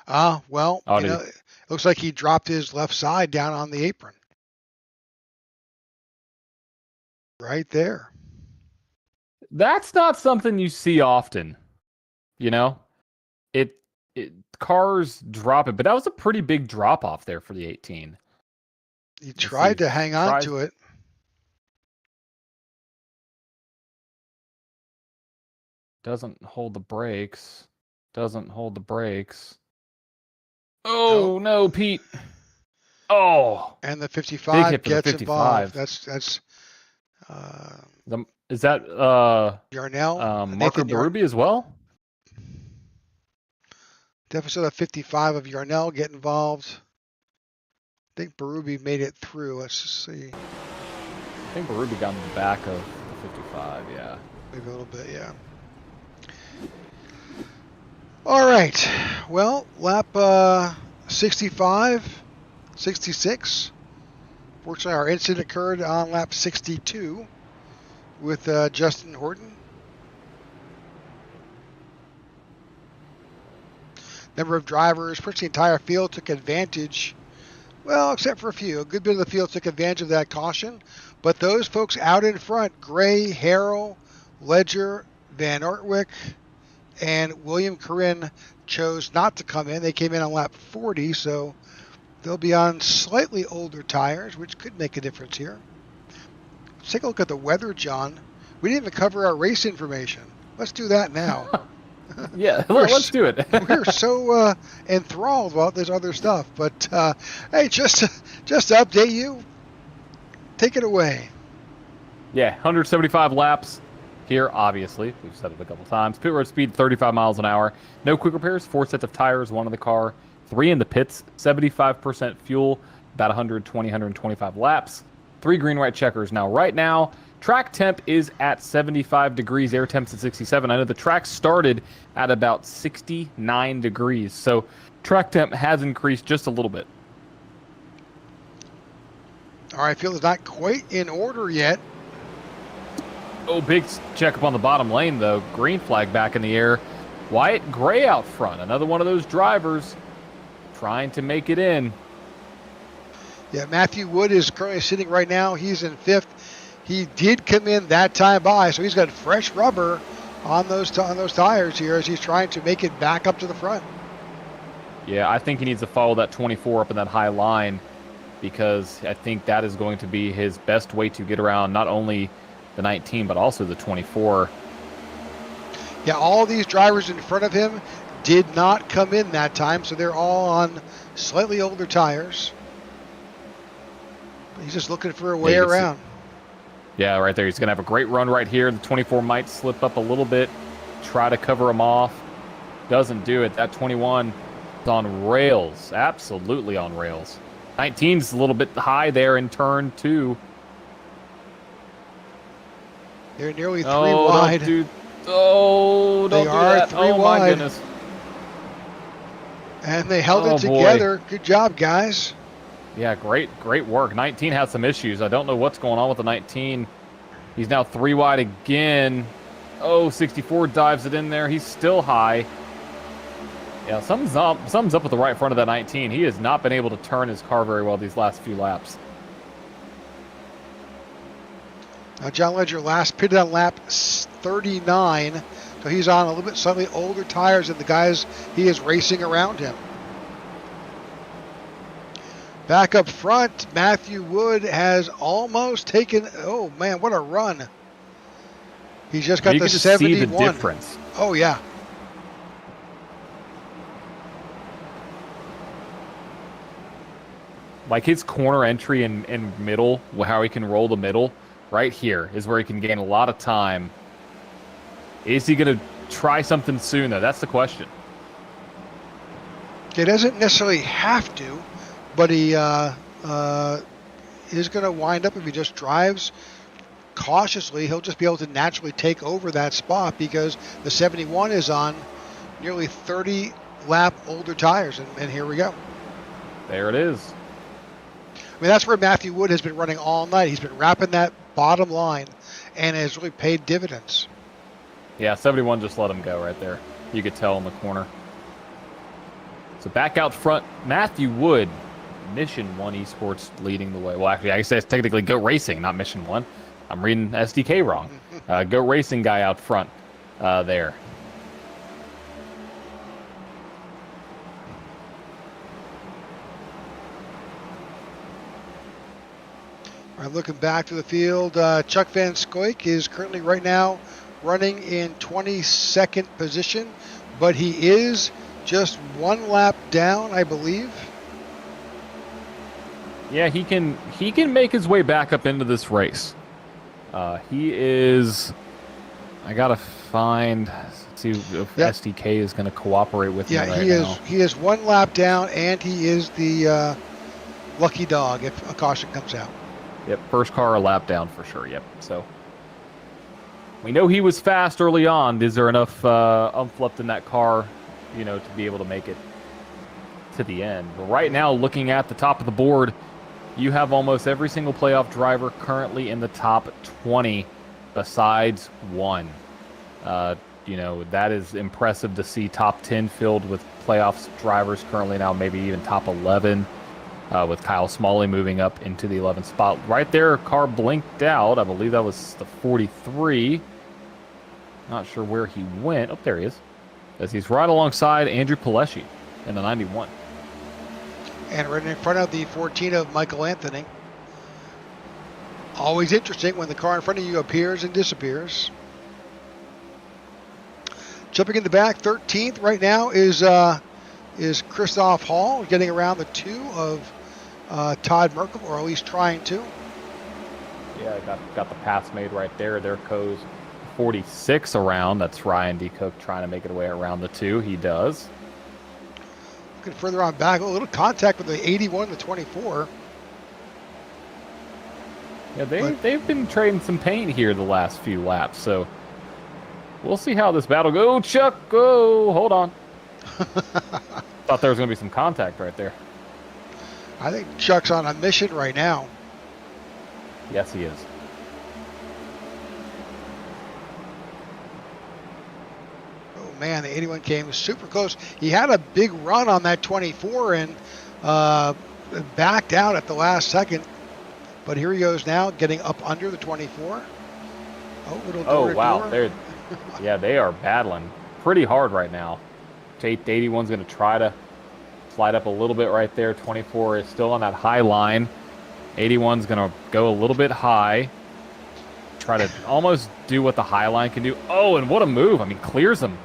Speaker 2: Well, it looks like he dropped his left side down on the apron. Right there.
Speaker 3: That's not something you see often. You know? Cars drop it, but that was a pretty big drop off there for the 18.
Speaker 2: He tried to hang on to it.
Speaker 3: Doesn't hold the brakes. Doesn't hold the brakes. Oh, no, Pete. Oh.
Speaker 2: And the 55 gets involved. That's
Speaker 3: is that
Speaker 2: Yarnell?
Speaker 3: Marco Berube as well?
Speaker 2: Deficit of 55 of Yarnell get involved. I think Berube made it through. Let's just see.
Speaker 3: I think Berube got in the back of the 55, yeah.
Speaker 2: Maybe a little bit, yeah. All right. Well, lap 65, 66. Fortunately, our incident occurred on lap 62 with Justin Horton. Number of drivers, pretty much the entire field took advantage, well, except for a few. A good bit of the field took advantage of that caution. But those folks out in front, Gray, Harrell, Ledger, Van Ortwick, and William Corinne chose not to come in. They came in on lap 40, so they'll be on slightly older tires, which could make a difference here. Let's take a look at the weather, John. We didn't even cover our race information. Let's do that now.
Speaker 3: Yeah, let's do it.
Speaker 2: We're so enthralled about this other stuff. But, hey, just to update you, take it away.
Speaker 3: Yeah, 175 laps here, obviously. We've said it a couple times. Pit road speed, 35 miles an hour. No quick repairs, 4 sets of tires, 1 in the car, 3 in the pits, 75% fuel, about 120, 125 laps, 3 green-white checkers. Now, right now, track temp is at 75 degrees, air temp's at 67. I know the track started at about 69 degrees, so track temp has increased just a little bit.
Speaker 2: All right, field is not quite in order yet.
Speaker 3: Oh, big check up on the bottom lane, though. Green flag back in the air. Wyatt Gray out front, another one of those drivers trying to make it in.
Speaker 2: Yeah, Matthew Wood is currently sitting right now. He's in 5th. He did come in that time by, so he's got fresh rubber on those tires here as he's trying to make it back up to the front.
Speaker 3: Yeah, I think he needs to follow that 24 up in that high line because I think that is going to be his best way to get around not only the 19 but also the 24.
Speaker 2: Yeah, all these drivers in front of him did not come in that time, so they're all on slightly older tires. He's just looking for a way around.
Speaker 3: Yeah, right there. He's going to have a great run right here. The 24 might slip up a little bit, try to cover him off. Doesn't do it. That 21 is on rails. Absolutely on rails. 19's a little bit high there in turn 2.
Speaker 2: They're nearly 3 wide.
Speaker 3: Oh, don't
Speaker 2: They
Speaker 3: do
Speaker 2: are
Speaker 3: that.
Speaker 2: 3
Speaker 3: Oh, my
Speaker 2: wide.
Speaker 3: goodness.
Speaker 2: And they held
Speaker 3: Oh,
Speaker 2: it together. Good job, guys.
Speaker 3: Yeah, great work. 19 had some issues. I don't know what's going on with the 19. He's now 3 wide again. Oh, 64 dives it in there. He's still high. Yeah, something's up with the right front of that 19. He has not been able to turn his car very well these last few laps.
Speaker 2: Now, John Ledger last pitted on lap 39, so he's on a little bit slightly older tires than the guys he is racing around him. Back up front, Matthew Wood has almost taken. Oh man, what a run! He's just got
Speaker 3: You
Speaker 2: the
Speaker 3: can just
Speaker 2: 71.
Speaker 3: see the difference.
Speaker 2: Oh yeah.
Speaker 3: Like his corner entry in middle, how he can roll the middle, right here is where he can gain a lot of time. Is he going to try something soon, though? That's the question.
Speaker 2: He doesn't necessarily have to, but he is going to wind up if he just drives cautiously. He'll just be able to naturally take over that spot because the 71 is on nearly 30 lap older tires, and here we go.
Speaker 3: There it is.
Speaker 2: I mean, that's where Matthew Wood has been running all night. He's been wrapping that bottom line and has really paid dividends.
Speaker 3: Yeah, 71 just let him go right there. You could tell in the corner. So back out front, Matthew Wood, Mission 1 Esports leading the way. Well, actually, I guess that's technically Go Racing, not Mission 1. I'm reading SDK wrong. Go Racing guy out front there.
Speaker 2: All right, looking back to the field, Chuck Van Scoik is currently right now running in 22nd position, but he is just 1 lap down, I believe.
Speaker 3: Yeah, he can make his way back up into this race. He is. I gotta find. See if SDK is going to cooperate with me right now.
Speaker 2: He is 1 lap down, and he is the lucky dog if a caution comes out.
Speaker 3: Yep, first car a lap down for sure. Yep. So we know he was fast early on. Is there enough oomph left in that car, to be able to make it to the end? But right now, looking at the top of the board, you have almost every single playoff driver currently in the top 20, besides one. That is impressive to see. Top 10 filled with playoffs drivers currently now, maybe even top 11. With Kyle Smalley moving up into the 11th spot. Right there, car blinked out. I believe that was the 43. Not sure where he went. Oh, there he is. As he's right alongside Andrew Pileshi in the 91.
Speaker 2: And right in front of the 14 of Michael Anthony. Always interesting when the car in front of you appears and disappears. Jumping in the back, 13th right now is Christoph Hall, getting around the 2 of Todd Merkel, or at least trying to.
Speaker 3: Yeah, got the pass made right there. There goes 46 around. That's Ryan D. Cook trying to make it away around the 2. He does.
Speaker 2: Looking further on back, a little contact with the 81 and the 24.
Speaker 3: Yeah, they've been trading some paint here the last few laps, so we'll see how this battle goes. Oh, Chuck, go! Hold on. Thought there was going to be some contact right there.
Speaker 2: I think Chuck's on a mission right now.
Speaker 3: Yes, he is.
Speaker 2: Oh, man, the 81 came super close. He had a big run on that 24 and backed out at the last second. But here he goes now, getting up under the 24.
Speaker 3: Oh, wow. They are battling pretty hard right now. 81's going to try to slide up a little bit right there. 24 is still on that high line. 81's going to go a little bit high. Try to almost do what the high line can do. Oh, and what a move. I mean, clears him.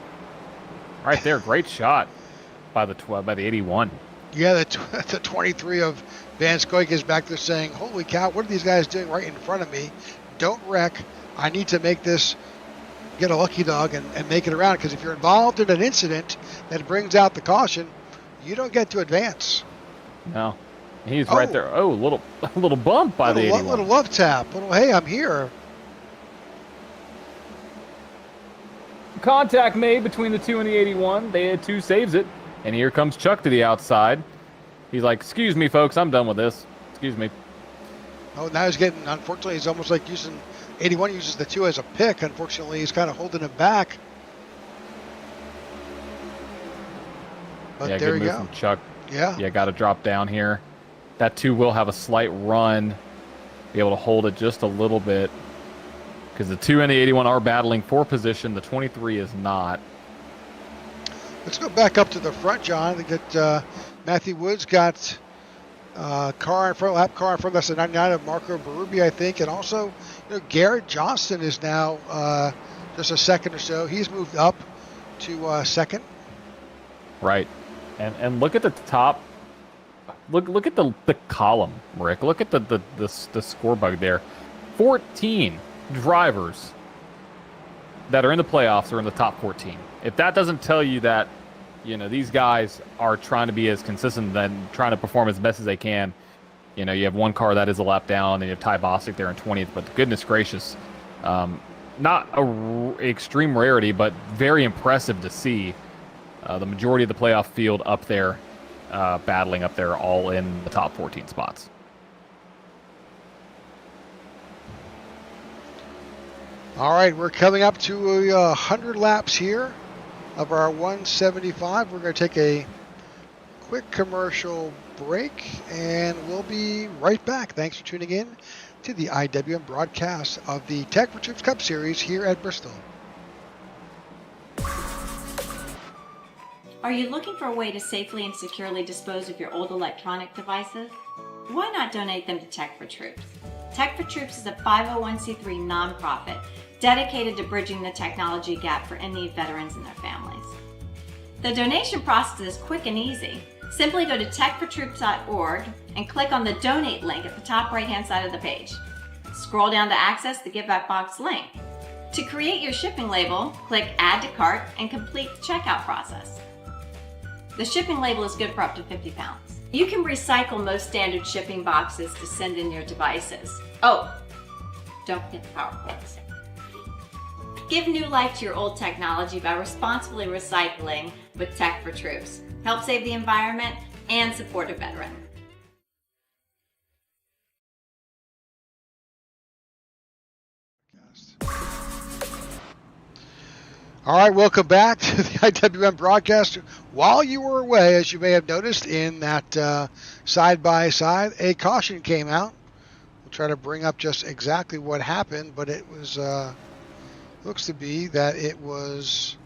Speaker 3: Right there. Great shot by the 81.
Speaker 2: Yeah, the 23 of Van Scoik is back there saying, holy cow, what are these guys doing right in front of me? Don't wreck. I need to make this, get a lucky dog and make it around, because if you're involved in an incident that brings out the caution, you don't get to advance.
Speaker 3: No. He's right there. Oh, a little bump by the 81.
Speaker 2: Little love tap. Little, hey, I'm here.
Speaker 3: contact made between the 2 and the 81. They had 2 saves it, and here comes Chuck to the outside. He's like, excuse me, folks, I'm done with this. Excuse me.
Speaker 2: Oh, now he's getting, unfortunately, he's almost like 81 uses the 2 as a pick. Unfortunately, he's kind of holding him back. But
Speaker 3: yeah,
Speaker 2: there
Speaker 3: good
Speaker 2: you
Speaker 3: move
Speaker 2: go.
Speaker 3: from Chuck.
Speaker 2: Yeah.
Speaker 3: Yeah, got to drop down here. That 2 will have a slight run. Be able to hold it just a little bit. Because the 2 and the 81 are battling for position. The 23 is not.
Speaker 2: Let's go back up to the front, John. I think that Matthew Woods got car in front, lap car in front. That's the 99 of Marco Berube, I think. And also, Garrett Johnston is now just a second or so. He's moved up to second.
Speaker 3: Right. And look at the top. Look at the column, Rick. Look at the score bug there. 14 drivers that are in the playoffs are in the top 14. If that doesn't tell you that, these guys are trying to be as consistent and trying to perform as best as they can. You have one car that is a lap down, and you have Ty Bostic there in 20th. But goodness gracious, not a extreme rarity, but very impressive to see the majority of the playoff field up there, battling up there, all in the top 14 spots.
Speaker 2: All right, we're coming up to 100 laps here of our 175. We're going to take a quick commercial break, and we'll be right back. Thanks for tuning in to the IWM broadcast of the Tech4Troops Cup Series here at Bristol.
Speaker 5: Are you looking for a way to safely and securely dispose of your old electronic devices? Why not donate them to Tech4Troops? Tech4Troops is a 501c3 nonprofit dedicated to bridging the technology gap for in-need veterans and their families. The donation process is quick and easy. Simply go to tech4troops.org and click on the donate link at the top right-hand side of the page. Scroll down to access the Give Back Box link. To create your shipping label, click Add to Cart and complete the checkout process. The shipping label is good for up to 50 pounds. You can recycle most standard shipping boxes to send in your devices. Oh, don't forget the power cords. Give new life to your old technology by responsibly recycling with Tech4Troops. Help save the environment and support a veteran.
Speaker 2: All right, welcome back to the IWM broadcast. While you were away, as you may have noticed in that side-by-side, a caution came out. We'll try to bring up just exactly what happened, but it was looks to be that it was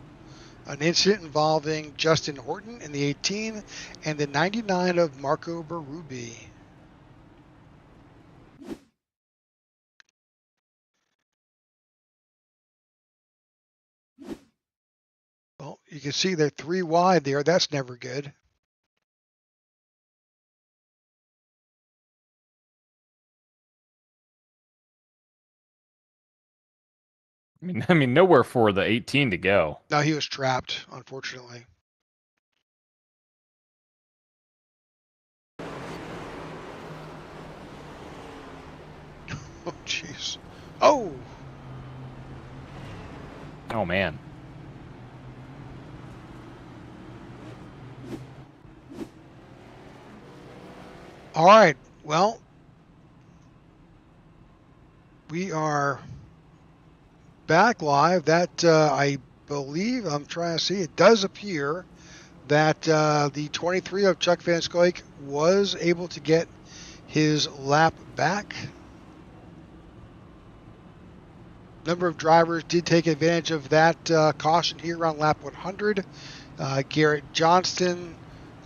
Speaker 2: an incident involving Justin Horton in the 18 and the 99 of Marco Berube. Well, you can see they're 3 wide there. That's never good.
Speaker 3: I mean, nowhere for the 18 to go.
Speaker 2: No, he was trapped, unfortunately. Oh, jeez. Oh!
Speaker 3: Oh, man.
Speaker 2: All right. Well, we are back live. That I believe, I'm trying to see, it does appear that the 23 of Chuck Van Scoik was able to get his lap back. Number of drivers did take advantage of that caution here around lap 100. Garrett Johnston,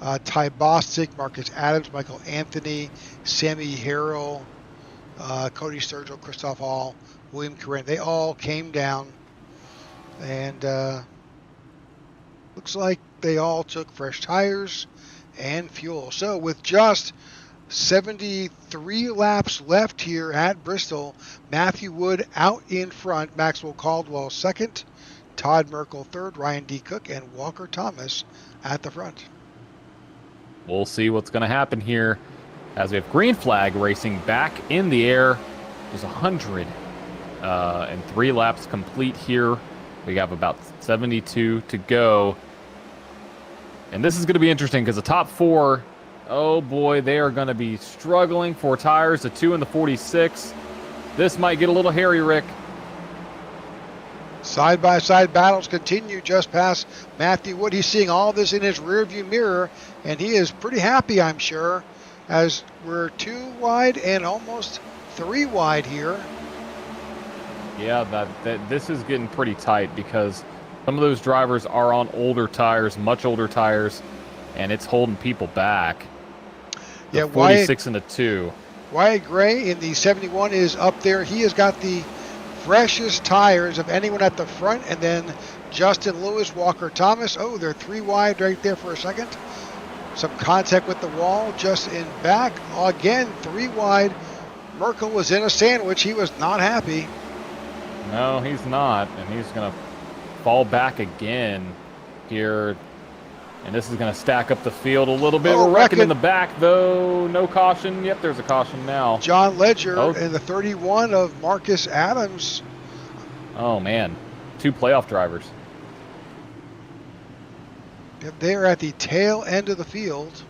Speaker 2: Ty Bostic, Marcus Adams, Michael Anthony, Sammy Harrell, Cody Sturgill, Christoph Hall, William Corinne. They all came down, and looks like they all took fresh tires and fuel. So with just 73 laps left here at Bristol, Matthew Wood out in front, Maxwell Caldwell second, Todd Merkel third, Ryan D. Cook, and Walker Thomas at the front.
Speaker 3: We'll see what's going to happen here as we have green flag racing back in the air. There's 103 laps complete here We have about 72 to go. And this is going to be interesting because the top 4, oh boy, they are going to be struggling for tires. The 2 and the 46. This might get a little hairy, Rick.
Speaker 2: Side-by-side battles continue just past Matthew Wood. He's seeing all this in his rearview mirror, and he is pretty happy, I'm sure, as we're 2 wide and almost 3 wide here.
Speaker 3: Yeah, this is getting pretty tight because some of those drivers are on older tires, much older tires, and it's holding people back. The 46 and the 2.
Speaker 2: Wyatt Gray in the 71 is up there. He has got the freshest tires of anyone at the front, and then Justin Lewis, Walker Thomas. Oh, they're 3 wide right there for a second. Some contact with the wall just in back. Again, 3 wide. Merkel was in a sandwich. He was not happy.
Speaker 3: No, he's not, and he's going to fall back again here. And this is going to stack up the field a little bit. We're wrecking in the back, though. No caution. Yep, there's a caution now.
Speaker 2: John Ledger in the 31 of Marcus Adams.
Speaker 3: Oh, man. 2 playoff drivers.
Speaker 2: Yep, they're at the tail end of the field.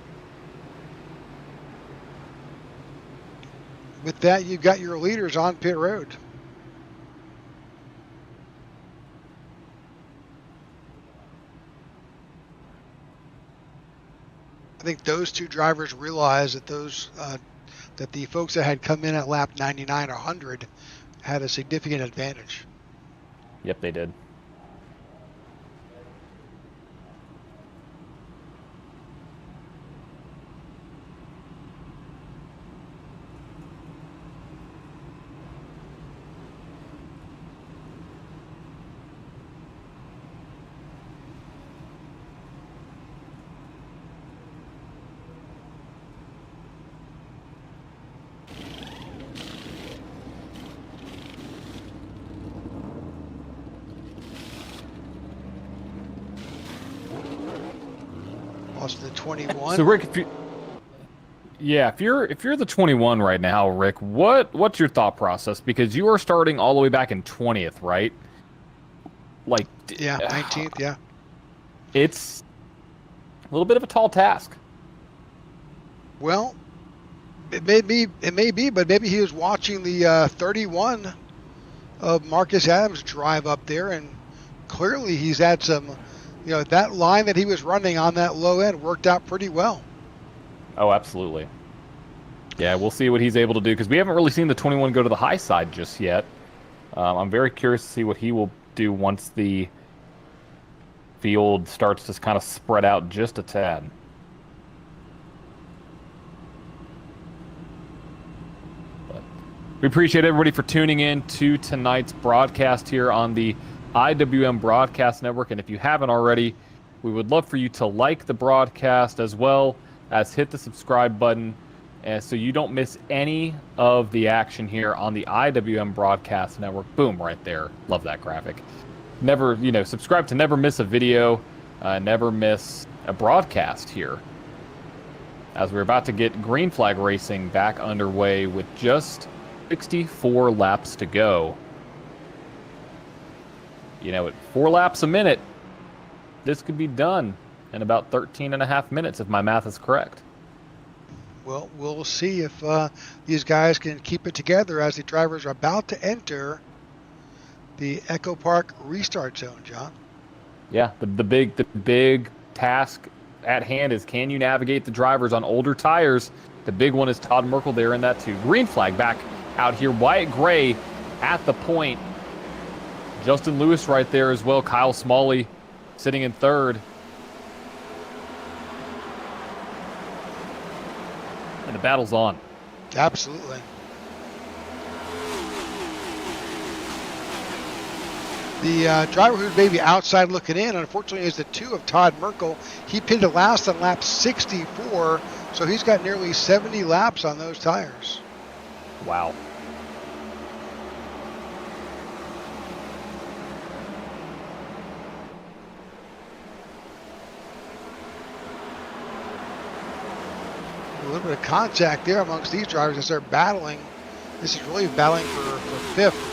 Speaker 2: With that, you've got your leaders on pit road. I think those 2 drivers realized that that the folks that had come in at lap 99 or 100 had a significant advantage.
Speaker 3: Yep, they did.
Speaker 2: Also the 21.
Speaker 3: So Rick, if you're the 21 right now, Rick, what's your thought process? Because you are starting all the way back in 20th, right? Like
Speaker 2: 19th, yeah.
Speaker 3: It's a little bit of a tall task.
Speaker 2: Well, it may be, but maybe he was watching the 31 of Marcus Adams drive up there, and clearly he's had some. That line that he was running on that low end worked out pretty well.
Speaker 3: Oh, absolutely. Yeah, we'll see what he's able to do because we haven't really seen the 21 go to the high side just yet. I'm very curious to see what he will do once the field starts to kind of spread out just a tad. But we appreciate everybody for tuning in to tonight's broadcast here on the IWM Broadcast Network, and if you haven't already, we would love for you to like the broadcast as well as hit the subscribe button so you don't miss any of the action here on the IWM Broadcast Network. Boom, right there. Love that graphic. Never, subscribe to never miss a video, never miss a broadcast here. As we're about to get green flag racing back underway with just 64 laps to go. At 4 laps a minute, this could be done in about 13 and a half minutes if my math is correct.
Speaker 2: Well, we'll see if these guys can keep it together as the drivers are about to enter the Echo Park restart zone, John.
Speaker 3: Yeah, the big task at hand is, can you navigate the drivers on older tires? The big one is Todd Merkel there in that too. Green flag back out here. Wyatt Gray at the point. Justin Lewis right there as well. Kyle Smalley sitting in 3rd. And the battle's on.
Speaker 2: Absolutely. The driver who's maybe outside looking in, unfortunately, is the 2 of Todd Merkel. He pitted last on lap 64, so he's got nearly 70 laps on those tires.
Speaker 3: Wow.
Speaker 2: A little bit of contact there amongst these drivers as they're battling. This is really battling for 5th.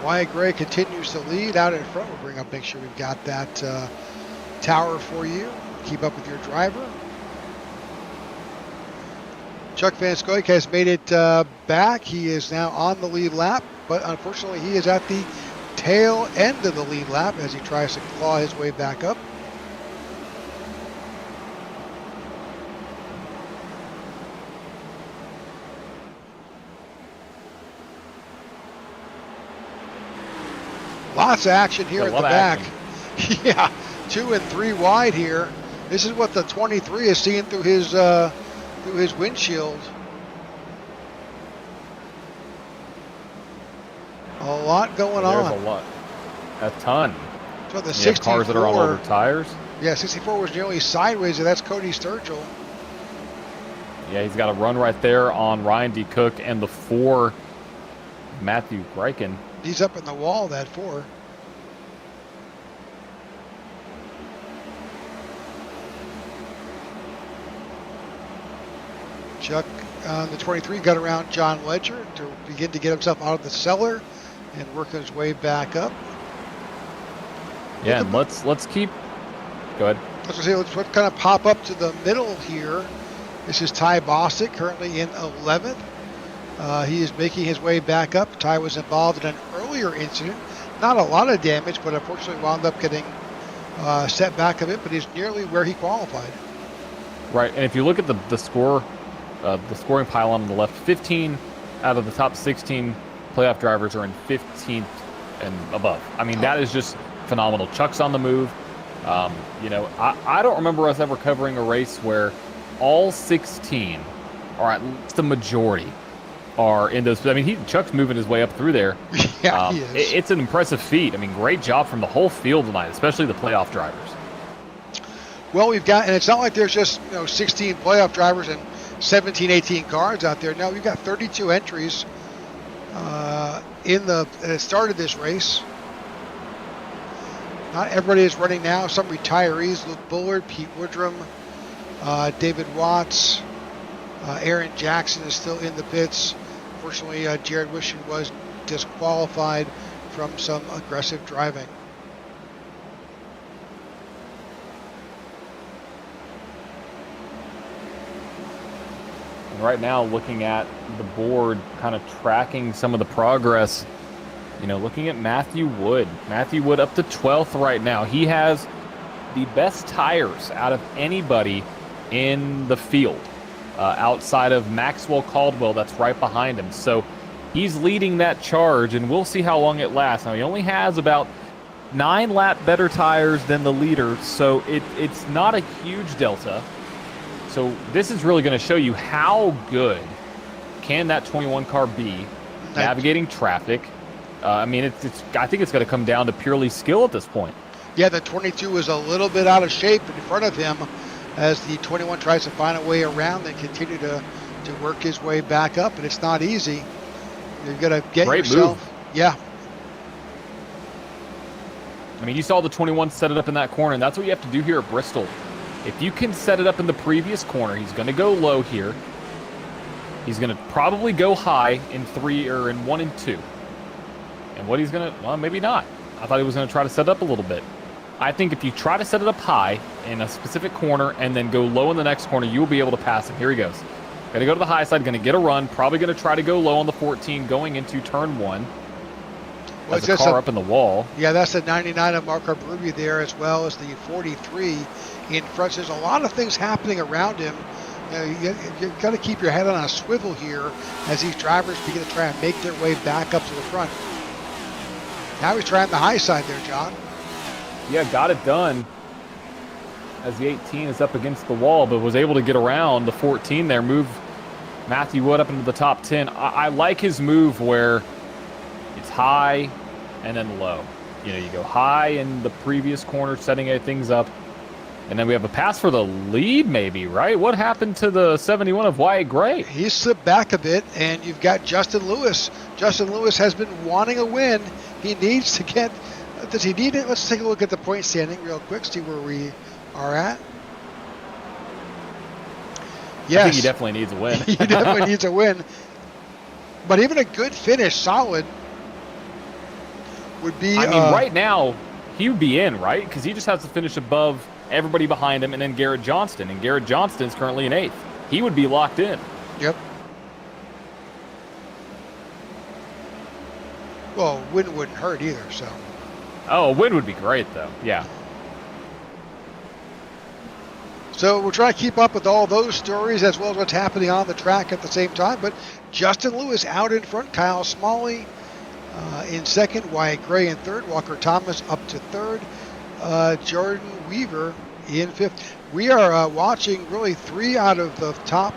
Speaker 2: Wyatt Gray continues to lead out in front. We'll bring up, make sure we've got that tower for you. Keep up with your driver. Chuck Van Scoik has made it back. He is now on the lead lap, but unfortunately he is at the tail end of the lead lap as he tries to claw his way back up. Lots of action here at the back. Yeah, 2 and 3 wide here. This is what the 23 is seeing through his windshield. A lot going on.
Speaker 3: There's a lot. A ton.
Speaker 2: So the
Speaker 3: You
Speaker 2: 64
Speaker 3: have cars that are on older tires.
Speaker 2: Yeah, 64 was nearly sideways, and that's Cody Sturgill.
Speaker 3: Yeah, he's got a run right there on Ryan D. Cook and the 4, Matthew Greichen.
Speaker 2: He's up in the wall, that 4. Chuck on the 23 got around John Ledger to begin to get himself out of the cellar and work his way back up.
Speaker 3: Yeah, and let's keep. Go ahead.
Speaker 2: Let's kind of pop up to the middle here. This is Ty Bostic, currently in 11th. He is making his way back up. Ty was involved in an earlier incident. Not a lot of damage, but unfortunately wound up getting set back a bit, but he's nearly where he qualified.
Speaker 3: Right, and if you look at the score, the scoring pylon on the left, 15 out of the top 16 playoff drivers are in 15th and above. I mean, that is just phenomenal. Chuck's on the move. I don't remember us ever covering a race where all 16, or at least the majority, are in those. I mean, Chuck's moving his way up through there.
Speaker 2: Yeah, he is.
Speaker 3: It's an impressive feat. I mean, great job from the whole field tonight, especially the playoff drivers.
Speaker 2: Well, we've got, and it's not like there's just 16 playoff drivers and 17, 18 cars out there. No, we've got 32 entries that started this race. Not everybody is running now. Some retirees: Luke Bullard, Pete Woodrum, David Watts, Aaron Jackson is still in the pits. Unfortunately, Jared Wishon was disqualified from some aggressive driving.
Speaker 3: And right now, looking at the board, kind of tracking some of the progress, looking at Matthew Wood. Matthew Wood up to 12th right now. He has the best tires out of anybody in the field, outside of Maxwell Caldwell, that's right behind him. So he's leading that charge, and we'll see how long it lasts. Now, he only has about 9 lap better tires than the leader, so it's not a huge delta. So this is really going to show you how good can that 21 car be navigating traffic. I think it's going to come down to purely skill at this point.
Speaker 2: Yeah, the 22 is a little bit out of shape in front of him as the 21 tries to find a way around and continue to work his way back up, and it's not easy. You're going to get
Speaker 3: Great
Speaker 2: yourself.
Speaker 3: Move.
Speaker 2: Yeah.
Speaker 3: I mean, you saw the 21 set it up in that corner, and that's what you have to do here at Bristol. If you can set it up in the previous corner, he's going to go low here. He's going to probably go high in 3 or in 1 and 2. And what he's going to, well, maybe not. I thought he was going to try to set it up a little bit. I think if you try to set it up high in a specific corner and then go low in the next corner, you'll be able to pass him. Here he goes. Going to go to the high side, going to get a run, probably going to try to go low on the 14 going into turn 1.
Speaker 2: Well,
Speaker 3: There's a car up in the wall.
Speaker 2: Yeah, that's the 99 of Marco Ruby there, as well as the 43 in front. There's a lot of things happening around him. You've got to keep your head on a swivel here as these drivers begin to try and make their way back up to the front. Now he's trying the high side there, John.
Speaker 3: Yeah, got it done as the 18 is up against the wall, but was able to get around the 14 there, move Matthew Wood up into the top 10. I like his move where it's high and then low. You go high in the previous corner, setting things up, and then we have a pass for the lead maybe, right? What happened to the 71 of Wyatt Gray?
Speaker 2: He slipped back a bit, and you've got Justin Lewis. Justin Lewis has been wanting a win. He needs to get... Does he need it? Let's take a look at the point standing real quick, see where we are at. Yes.
Speaker 3: I think he definitely needs a win.
Speaker 2: He definitely needs a win. But even a good finish, solid. would be.
Speaker 3: I mean, right now, he would be in, right? Because he just has to finish above everybody behind him and then Garrett Johnston. And Garrett Johnston is currently in 8th. He would be locked in.
Speaker 2: Yep. Well, win wouldn't hurt either, so.
Speaker 3: Oh, a win would be great, though. Yeah.
Speaker 2: So we'll try to keep up with all those stories as well as what's happening on the track at the same time. But Justin Lewis out in front, Kyle Smalley in second, Wyatt Gray in third, Walker Thomas up to third, Jordan Weaver in fifth. We are watching really 3 out of the top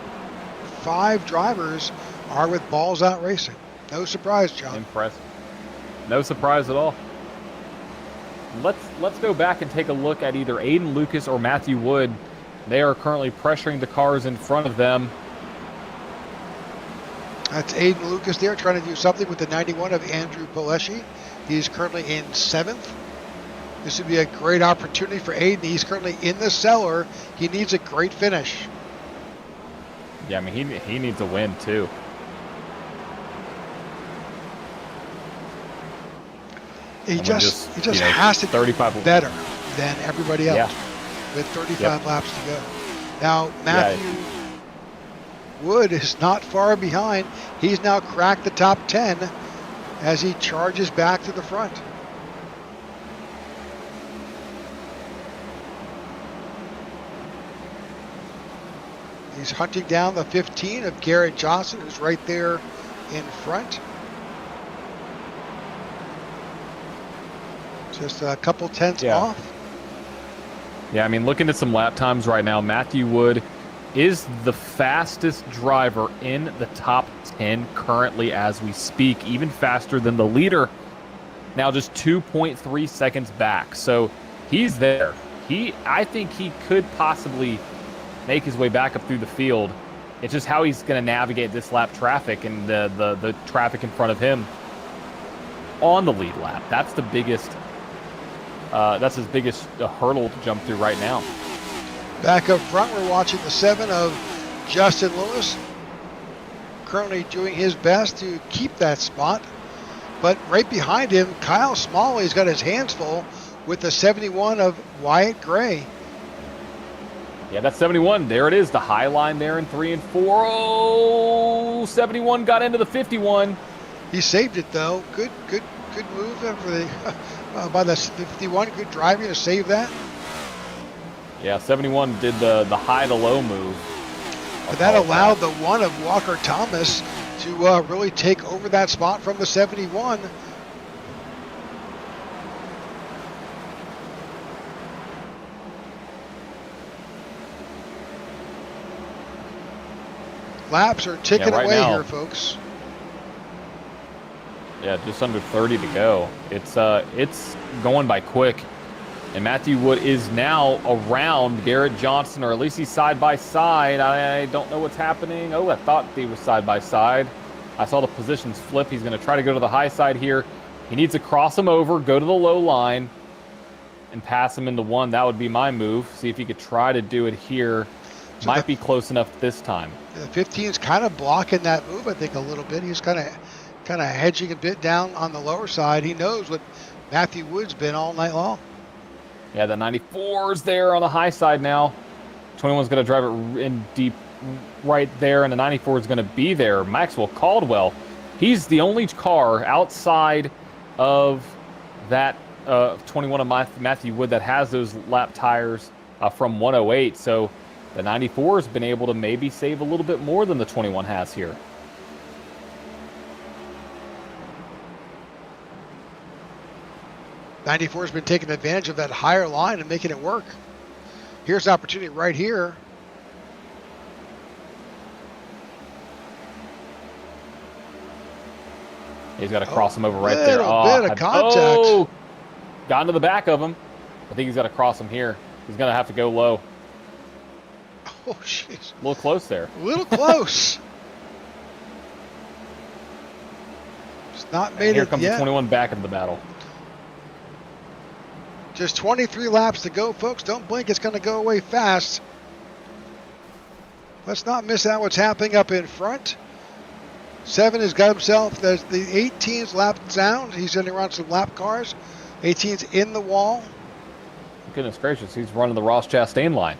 Speaker 2: 5 drivers are with balls out racing. No surprise, John.
Speaker 3: Impressive. No surprise at all. Let's go back and take a look at either Aiden Lucas or Matthew Wood. They are currently pressuring the cars in front of them.
Speaker 2: That's Aiden Lucas there trying to do something with the 91 of Andrew Pileshi. He's currently in 7th. This would be a great opportunity for Aiden. He's currently in the cellar. He needs a great finish.
Speaker 3: Yeah, I mean, he needs a win, too.
Speaker 2: He just has to be better than everybody else with 35 laps to go. Now, Matthew Wood is not far behind. He's now cracked the top 10 as he charges back to the front. He's hunting down the 15 of Garrett Johnson, who's right there in front. Just a couple tenths off.
Speaker 3: Yeah, I mean, looking at some lap times right now, Matthew Wood is the fastest driver in the top 10 currently as we speak, even faster than the leader. Now just 2.3 seconds back. So he's there. I think he could possibly make his way back up through the field. It's just how he's going to navigate this lap traffic and the traffic in front of him on the lead lap. That's the biggest. That's his biggest hurdle to jump through right now.
Speaker 2: Back up front, we're watching the 7 of Justin Lewis. Currently doing his best to keep that spot. But right behind him, Kyle Smalley's got his hands full with the 71 of Wyatt Gray.
Speaker 3: Yeah, that's 71. There it is, the high line there in 3 and 4. Oh, 71 got into the 51.
Speaker 2: He saved it, though. Good move for the by the 51. Good driving to save that.
Speaker 3: Yeah, 71 did the high to low move.
Speaker 2: But that allowed the 1 of Walker Thomas to really take over that spot from the 71. Laps are ticking away
Speaker 3: now,
Speaker 2: here, folks.
Speaker 3: Yeah, just under 30 to go. It's going by quick. And Matthew Wood is now around Garrett Johnson, or at least he's side by side. I don't know what's happening. Oh, I thought they were side by side. I saw the positions flip. He's going to try to go to the high side here. He needs to cross him over, go to the low line, and pass him into 1. That would be my move. See if he could try to do it here. So might be close enough this time.
Speaker 2: The 15's kind of blocking that move, I think, a little bit. He's kind of hedging a bit down on the lower side. He knows what Matthew Wood's been all night long.
Speaker 3: Yeah, the 94's there on the high side now. 21's going to drive it in deep right there, and the 94 is going to be there. Maxwell Caldwell, he's the only car outside of that 21 of Matthew Wood that has those lap tires from 108. So the 94 has been able to maybe save a little bit more than the 21 has here.
Speaker 2: '94 has been taking advantage of that higher line and making it work. Here's an opportunity right here.
Speaker 3: He's got to cross him over right there.
Speaker 2: Little bit of contact.
Speaker 3: Oh, got into the back of him. I think he's got to cross him here. He's going to have to go low.
Speaker 2: Oh, jeez.
Speaker 3: A little close there.
Speaker 2: A little close. It's not made it yet.
Speaker 3: Here comes the 21 back into the battle.
Speaker 2: Just 23 laps to go, folks. Don't blink. It's going to go away fast. Let's not miss out what's happening up in front. 7 has got himself, there's the 18's lap down. He's sending around some lap cars. 18's in the wall.
Speaker 3: Goodness gracious, he's running the Ross Chastain line.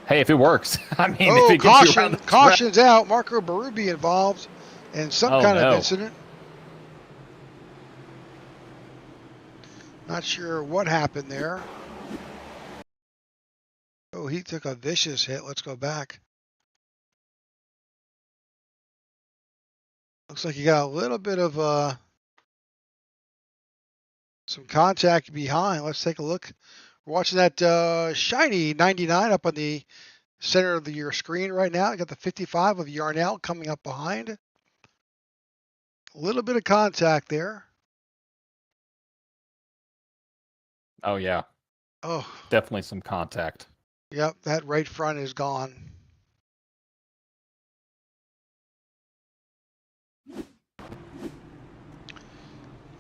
Speaker 3: Hey, if it works. I mean, if it gets you around the
Speaker 2: caution's out. Marco Berube involved in some kind of incident. Not sure what happened there. Oh, he took a vicious hit. Let's go back. Looks like he got a little bit of some contact behind. Let's take a look. We're watching that shiny 99 up on the center of your screen right now. You got the 55 of Yarnell coming up behind. A little bit of contact there.
Speaker 3: Oh, yeah.
Speaker 2: Oh.
Speaker 3: Definitely some contact.
Speaker 2: Yep, that right front is gone.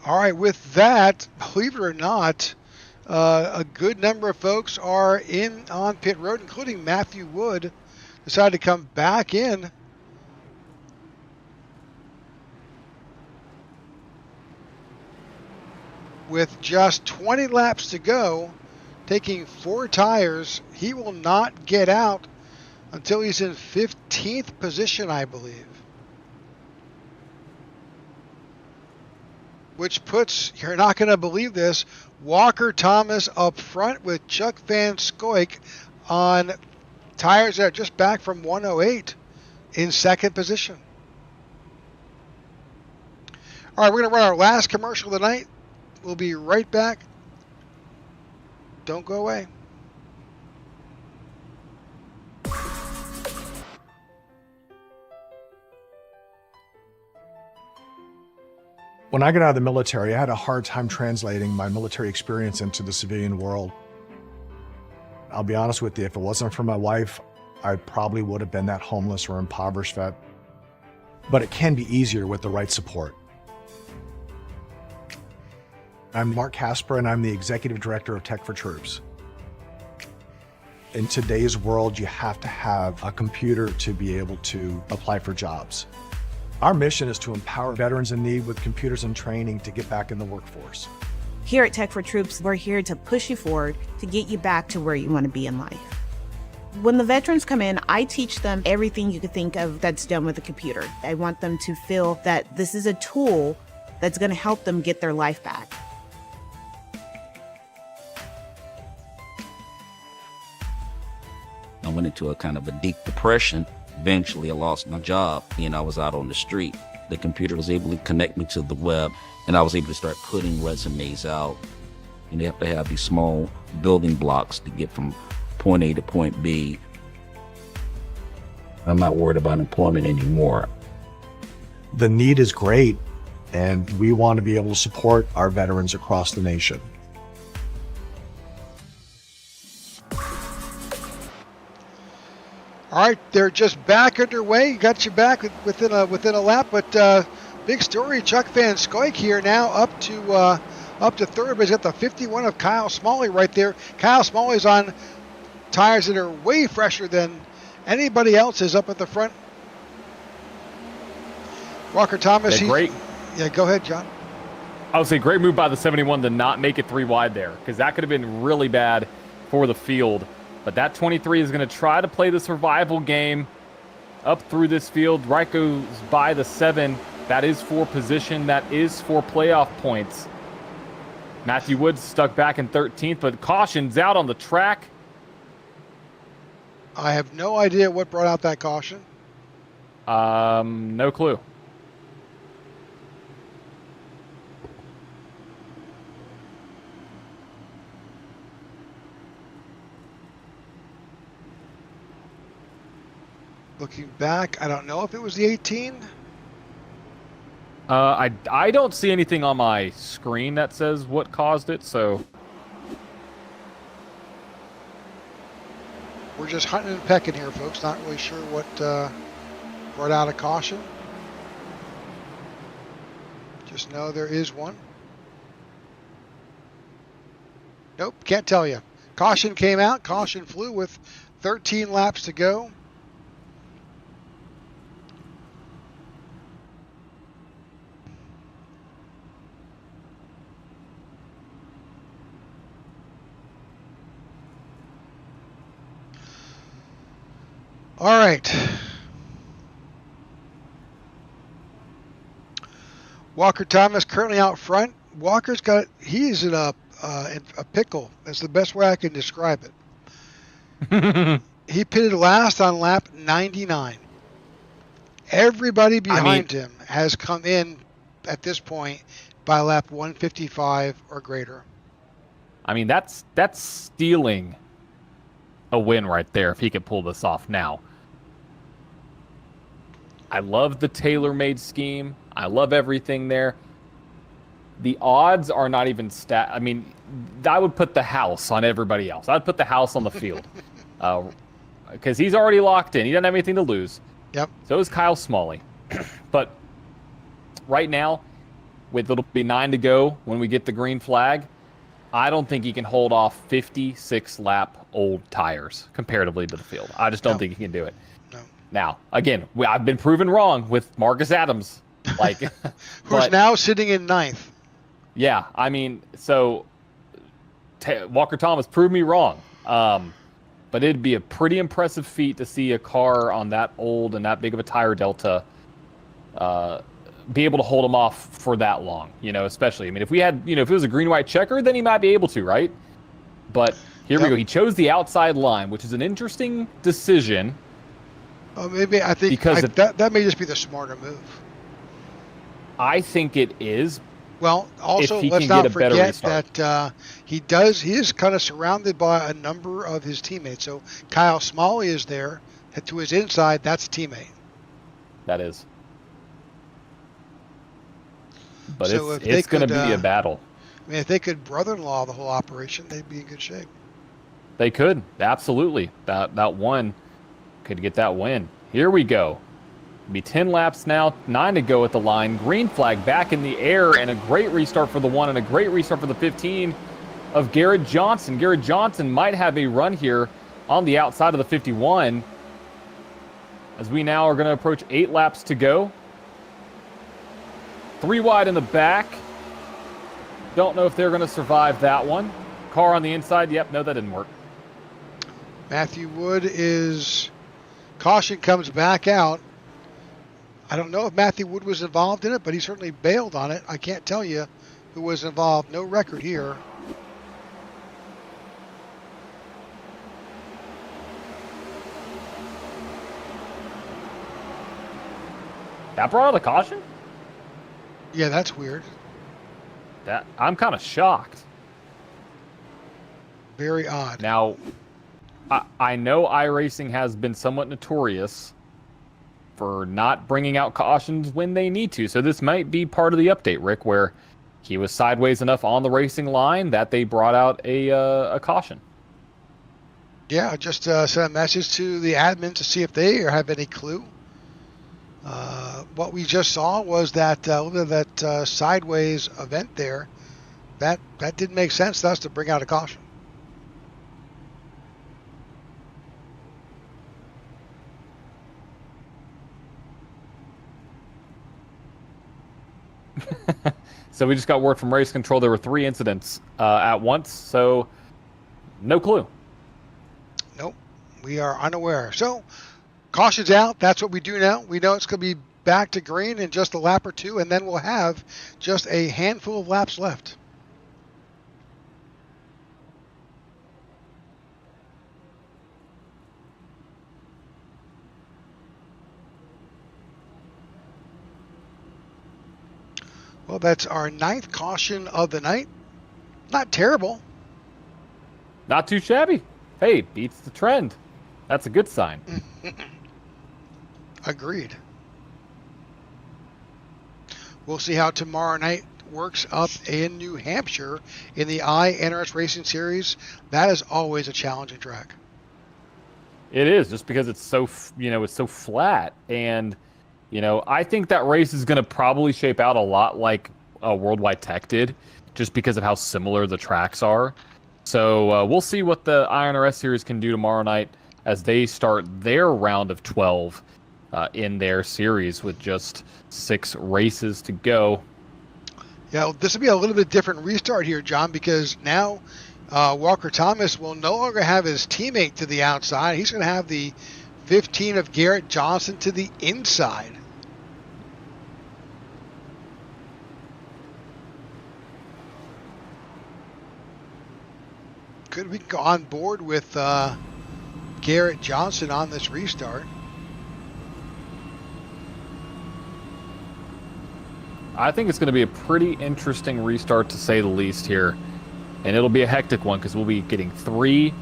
Speaker 2: All right, with that, believe it or not, a good number of folks are in on pit road, including Matthew Wood, decided to come back in. With just 20 laps to go, taking 4 tires, he will not get out until he's in 15th position, I believe. Which puts, you're not going to believe this, Walker Thomas up front with Chuck Van Scoik on tires that are just back from 108 in 2nd position. All right, we're going to run our last commercial of the night. We'll be right back. Don't go away.
Speaker 6: When I got out of the military, I had a hard time translating my military experience into the civilian world. I'll be honest with you, if it wasn't for my wife, I probably would have been that homeless or impoverished vet. But it can be easier with the right support. I'm Mark Casper, and I'm the Executive Director of Tech4Troops. In today's world, you have to have a computer to be able to apply for jobs. Our mission is to empower veterans in need with computers and training to get back in the workforce.
Speaker 7: Here at Tech4Troops, we're here to push you forward to get you back to where you want to be in life. When the veterans come in, I teach them everything you could think of that's done with a computer. I want them to feel that this is a tool that's going to help them get their life back.
Speaker 8: I went into a kind of a deep depression. Eventually, I lost my job and I was out on the street. The computer was able to connect me to the web, and I was able to start putting resumes out. And you have to have these small building blocks to get from point A to point B. I'm not worried about employment anymore.
Speaker 6: The need is great, and we want to be able to support our veterans across the nation.
Speaker 2: All right, they're just back underway. Got you back within a lap, but big story. Chuck Van Scoik here now up to 3rd, but he's got the 51 of Kyle Smalley right there. Kyle Smalley's on tires that are way fresher than anybody else's up at the front. Walker Thomas,
Speaker 3: great.
Speaker 2: Yeah, go ahead, John.
Speaker 3: I would say great move by the 71 to not make it 3 wide there, because that could have been really bad for the field. But that 23 is going to try to play the survival game up through this field. Right goes by the 7. That is for position. That is for playoff points. Matthew Woods stuck back in 13th, but caution's out on the track.
Speaker 2: I have no idea what brought out that caution.
Speaker 3: No clue.
Speaker 2: Looking back, I don't know if it was the 18.
Speaker 3: I don't see anything on my screen that says what caused it, so
Speaker 2: we're just hunting and pecking here, folks. Not really sure what brought out a caution. Just know there is one. Nope, can't tell you. Caution came out. Caution flew with 13 laps to go. All right. Walker Thomas currently out front. He's in a pickle. That's the best way I can describe it. He pitted last on lap 99. Everybody behind him has come in at this point by lap 155 or greater.
Speaker 3: I mean, that's stealing a win right there if he could pull this off now. I love the tailor-made scheme. I love everything there. The odds are not even I mean, I would put the house on everybody else. I'd put the house on the field. Because he's already locked in. He doesn't have anything to lose.
Speaker 2: Yep.
Speaker 3: So is Kyle Smalley. But right now, with it'll be 9 to go when we get the green flag, I don't think he can hold off 56-lap old tires comparatively to the field. I just don't think he can do it.
Speaker 2: No.
Speaker 3: Now, again, I've been proven wrong with Marcus Adams.
Speaker 2: Who's now sitting in 9th.
Speaker 3: Yeah, I mean, so Walker Thomas proved me wrong. But it'd be a pretty impressive feat to see a car on that old and that big of a tire delta be able to hold him off for that long, especially. I mean, if we had, if it was a green-white checker, then he might be able to, right? But here we go. He chose the outside line, which is an interesting decision.
Speaker 2: Maybe I think that may just be the smarter move.
Speaker 3: I think it is.
Speaker 2: Well, also, let's not forget that he is kind of surrounded by a number of his teammates. So Kyle Smalley is there. To his inside, that's a teammate.
Speaker 3: That is. But so it's going to be a battle.
Speaker 2: I mean, if they could brother-in-law the whole operation, they'd be in good shape.
Speaker 3: They could, absolutely. That one could get that win. Here we go. It'll be 10 laps now, 9 to go at the line. Green flag back in the air, and a great restart for the 1 and a great restart for the 15 of Garrett Johnson. Garrett Johnson might have a run here on the outside of the 51, as we now are going to approach 8 laps to go. 3 wide in the back. Don't know if they're going to survive that one. Car on the inside. Yep, no, that didn't work.
Speaker 2: Matthew Wood caution comes back out. I don't know if Matthew Wood was involved in it, but he certainly bailed on it. I can't tell you who was involved. No record here.
Speaker 3: That brought out a caution?
Speaker 2: Yeah, that's weird.
Speaker 3: I'm kind of shocked.
Speaker 2: Very odd.
Speaker 3: Now, I know iRacing has been somewhat notorious for not bringing out cautions when they need to. So this might be part of the update, Rick, where he was sideways enough on the racing line that they brought out a caution.
Speaker 2: Yeah, just sent a message to the admin to see if they have any clue. What we just saw was that sideways event there. That didn't make sense to us to bring out a caution.
Speaker 3: So we just got word from race control. There were 3 incidents at once, so no clue.
Speaker 2: Nope, we are unaware. So caution's out. That's what we do now. We know it's going to be back to green in just a lap or 2, and then we'll have just a handful of laps left. Well, that's our 9th caution of the night. Not terrible.
Speaker 3: Not too shabby. Hey, beats the trend. That's a good sign.
Speaker 2: Agreed. We'll see how tomorrow night works up in New Hampshire in the INRS Racing Series. That is always a challenging track.
Speaker 3: It is, just because it's so, it's so flat. And, I think that race is going to probably shape out a lot like Worldwide Tech did, just because of how similar the tracks are. So we'll see what the INRS Series can do tomorrow night as they start their round of 12 in their series with just 6 races to go.
Speaker 2: Yeah, this will be a little bit different restart here, John, because now Walker Thomas will no longer have his teammate to the outside. He's going to have the 15 of Garrett Johnson to the inside. Could we go on board with Garrett Johnson on this restart?
Speaker 3: I think it's going to be a pretty interesting restart, to say the least, here. And it'll be a hectic one because we'll be getting 3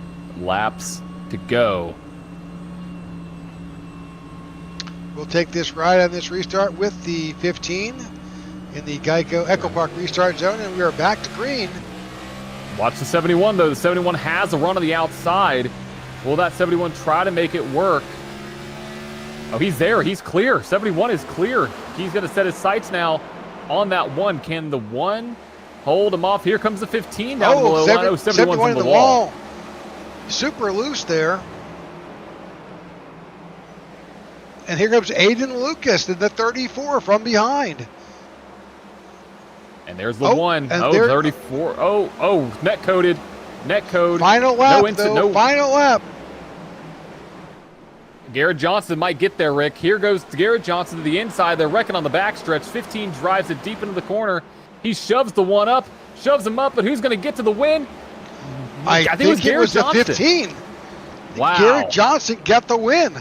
Speaker 3: laps to go.
Speaker 2: We'll take this ride on this restart with the 15 in the Geico Echo Park restart zone, and we are back to green.
Speaker 3: Watch the 71, though. The 71 has a run on the outside. Will that 71 try to make it work? Oh, he's there. He's clear. 71 is clear. He's going to set his sights now on that 1. Can the 1 hold him off? Here comes the 15 down below. 71's in the wall.
Speaker 2: Super loose there. And here comes Aiden Lucas in the 34 from behind.
Speaker 3: And there's the 1. Oh, 34. Oh, net coded. Net code.
Speaker 2: Final lap,
Speaker 3: no instant,
Speaker 2: though.
Speaker 3: no.
Speaker 2: Final lap.
Speaker 3: Garrett Johnson might get there, Rick. Here goes Garrett Johnson to the inside. They're wrecking on the backstretch. 15 drives it deep into the corner. He shoves the 1 up, shoves him up, but who's going to get to the win?
Speaker 2: I think it was Garrett Johnson. The 15.
Speaker 3: Wow.
Speaker 2: Garrett Johnson got the win.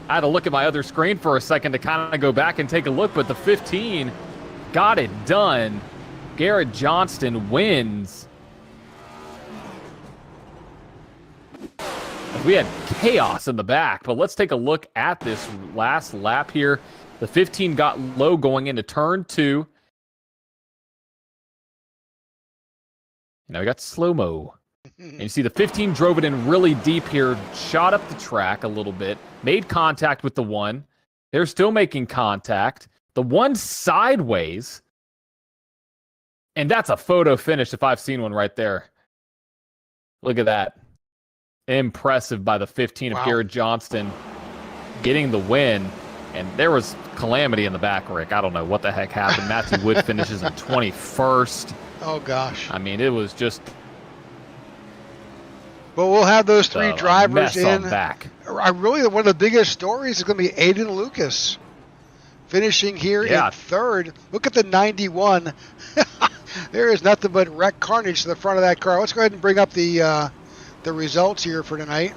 Speaker 3: I had to look at my other screen for a second to kind of go back and take a look, but the 15 got it done. Garrett Johnston wins. We had chaos in the back, but let's take a look at this last lap here. The 15 got low going into turn 2. Now we got slow-mo. And you see the 15 drove it in really deep here, shot up the track a little bit, made contact with the 1. They're still making contact. The 1 sideways. And that's a photo finish if I've seen one right there. Look at that. Impressive by the 15 of Garrett Johnston getting the win. And there was calamity in the back, Rick. I don't know what the heck happened. Matthew Wood finishes in 21st.
Speaker 2: Oh, gosh.
Speaker 3: I mean, it was just...
Speaker 2: But we'll have those 3 drivers in.
Speaker 3: Back.
Speaker 2: Really, one of the biggest stories is going to be Aiden Lucas finishing here in 3rd. Look at the 91. There is nothing but wreck carnage to the front of that car. Let's go ahead and bring up the results here for tonight.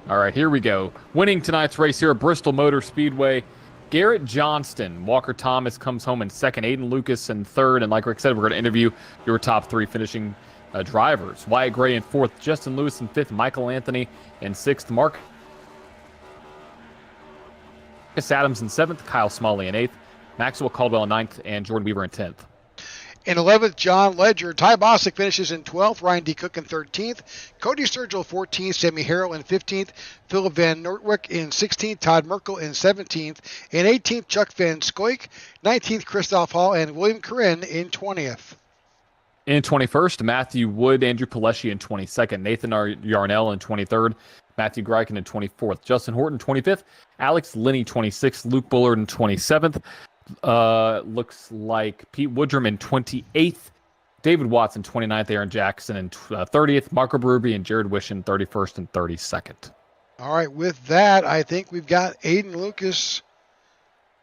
Speaker 3: All right, here we go. Winning tonight's race here at Bristol Motor Speedway, Garrett Johnston. Walker Thomas comes home in 2nd. Aiden Lucas in 3rd. And like Rick said, we're going to interview your top 3 finishing drivers. Wyatt Gray in 4th. Justin Lewis in 5th. Michael Anthony in 6th. Marcus Adams in 7th. Kyle Smalley in 8th. Maxwell Caldwell in 9th. And Jordan Weaver in 10th.
Speaker 2: In 11th, John Ledger. Ty Bostic finishes in 12th. Ryan D. Cook in 13th. Cody Sturgill 14th. Sammy Harrell in 15th. Philip Van Noordwijk in 16th. Todd Merkel in 17th. In 18th, Chuck Van Scoik. 19th, Christoph Hall. And William Corinne in 20th.
Speaker 3: In 21st, Matthew Wood, Andrew Pileshi in 22nd. Nathan Yarnell in 23rd. Matthew Greichen in 24th. Justin Horton 25th. Alex Linney 26th. Luke Bullard in 27th. Looks like Pete Woodrum in 28th, David Watts in 29th, Aaron Jackson in 30th, Marco Berube and Jared Wish in 31st and 32nd.
Speaker 2: All right, with that, I think we've got Aiden Lucas.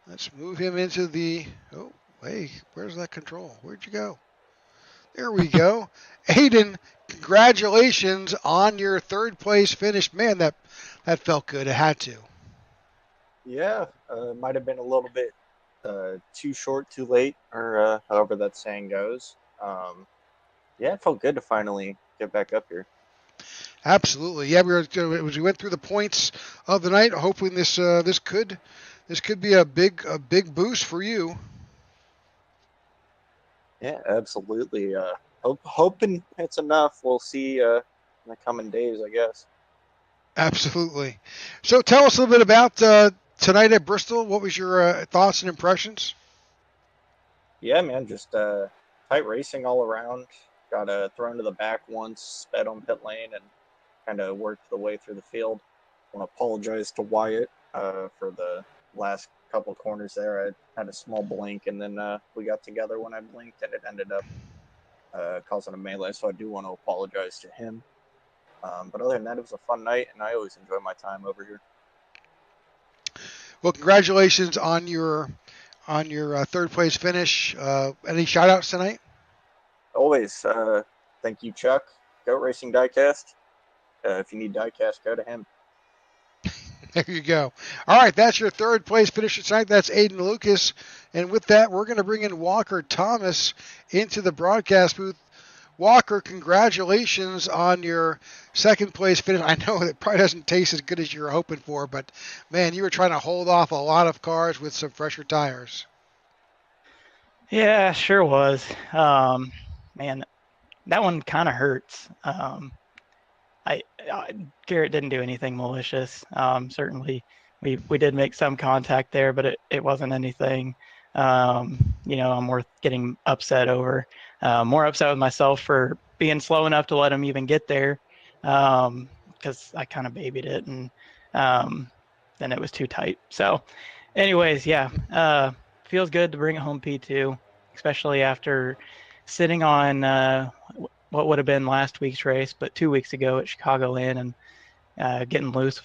Speaker 2: Let's move him into the... Oh, hey, where's that control? Where'd you go? There we go. Aiden, congratulations on your 3rd place finish. Man, that felt good. It had to.
Speaker 9: Yeah, might have been a little bit too short, too late, or however that saying goes. Yeah, it felt good to finally get back up here.
Speaker 2: Absolutely, yeah. We went through the points of the night, hoping this could be a big boost for you.
Speaker 9: Yeah, absolutely. Hoping it's enough. We'll see in the coming days, I guess.
Speaker 2: Absolutely. So tell us a little bit about tonight at Bristol. What was your thoughts and impressions?
Speaker 9: Yeah, man, just tight racing all around. Got thrown to the back once, sped on pit lane, and kind of worked the way through the field. I want to apologize to Wyatt for the last couple corners there. I had a small blink, and then we got together when I blinked, and it ended up causing a melee, so I do want to apologize to him. But other than that, it was a fun night, and I always enjoy my time over here.
Speaker 2: Well, congratulations on your third place finish. Any shout outs tonight?
Speaker 9: Always, thank you, Chuck. Goat Racing Diecast. If you need diecast, go to him.
Speaker 2: There you go. All right, that's your third place finisher tonight. That's Aiden Lucas. And with that, we're going to bring in Walker Thomas into the broadcast booth. Walker, congratulations on your second place finish. I know it probably doesn't taste as good as you were hoping for, but man, you were trying to hold off a lot of cars with some fresher tires.
Speaker 10: Yeah, sure was. Man, that one kind of hurts. Garrett didn't do anything malicious. Certainly, we did make some contact there, but it wasn't anything, I'm worth getting upset over. More upset with myself for being slow enough to let him even get there, because I kind of babied it, and then it was too tight. So, anyways, yeah, feels good to bring it home P2, especially after sitting on what would have been last week's race, but 2 weeks ago at Chicagoland, and getting loose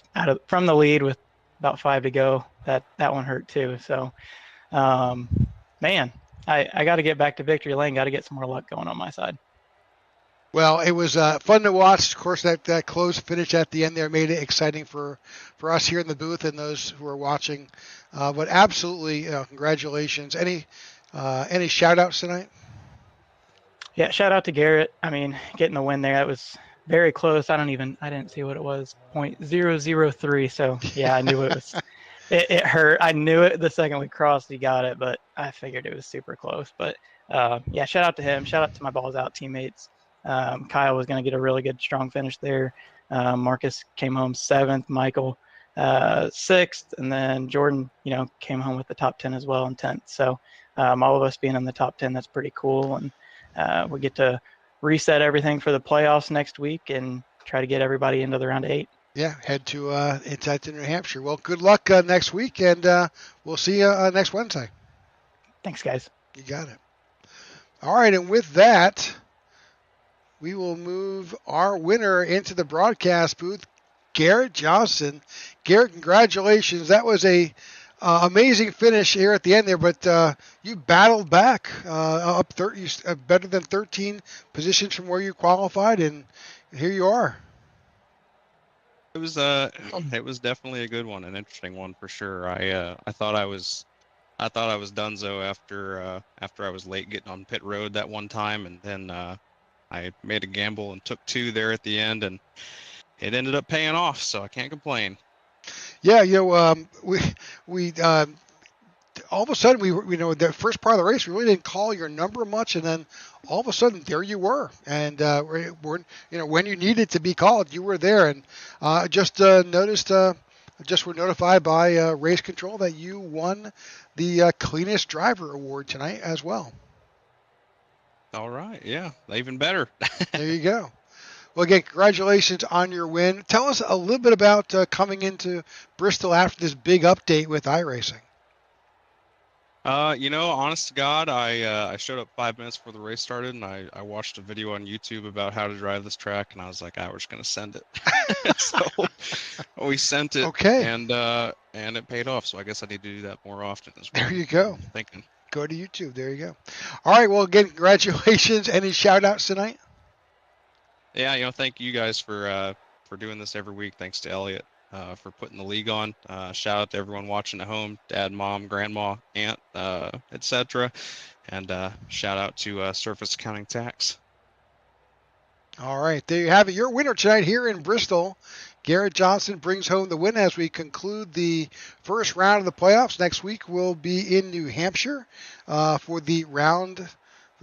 Speaker 10: from the lead with about 5 to go. That one hurt too. So, man, I got to get back to victory lane. Got to get some more luck going on my side.
Speaker 2: Well, it was fun to watch. Of course, that close finish at the end there made it exciting for us here in the booth and those who are watching. But absolutely, congratulations. Any shout outs tonight?
Speaker 10: Yeah, shout out to Garrett. I mean, getting the win there, that was very close. I didn't see what it was, 0.003. So yeah, I knew it was. It hurt. I knew it the second we crossed. He got it, but I figured it was super close. But yeah, shout out to him. Shout out to my balls out teammates. Kyle was going to get a really good, strong finish there. Marcus came home 7th. Michael 6th, and then Jordan, came home with the top 10 as well in 10th. So all of us being in the top 10, that's pretty cool. And we get to reset everything for the playoffs next week and try to get everybody into the round of 8.
Speaker 2: Yeah, head to New Hampshire. Well, good luck next week, and we'll see you next Wednesday.
Speaker 10: Thanks, guys.
Speaker 2: You got it. All right, and with that, we will move our winner into the broadcast booth, Garrett Johnson. Garrett, congratulations. That was a amazing finish here at the end there, but you battled back up 30, better than 13 positions from where you qualified, and here you are.
Speaker 11: It was definitely a good one, an interesting one for sure. I thought I was donezo after I was late getting on pit road that one time, and then I made a gamble and took 2 there at the end, and it ended up paying off, so I can't complain.
Speaker 2: Yeah, we all of a sudden the first part of the race we really didn't call your number much, and then all of a sudden there you were, and when you needed to be called, you were there, and just were notified by race control that you won the cleanest driver award tonight as well.
Speaker 11: All right, yeah, even better.
Speaker 2: There you go. Well, again, congratulations on your win. Tell us a little bit about coming into Bristol after this big update with iRacing.
Speaker 11: Honest to God, I showed up 5 minutes before the race started, and I watched a video on YouTube about how to drive this track, and I was like, we're just going to send it. So we sent it,
Speaker 2: okay,
Speaker 11: and it paid off, so I guess I need to do that more often as well.
Speaker 2: There you go.
Speaker 11: I'm thinking.
Speaker 2: Go to YouTube. There you go. All right, well, again, congratulations. Any shout-outs tonight?
Speaker 11: Yeah, thank you guys for doing this every week. Thanks to Elliot for putting the league on. Shout out to everyone watching at home, dad, mom, grandma, aunt, etc. And shout out to Surface Accounting Tax.
Speaker 2: All right, there you have it. Your winner tonight here in Bristol. Garrett Johnson brings home the win as we conclude the first round of the playoffs. Next week we'll be in New Hampshire for the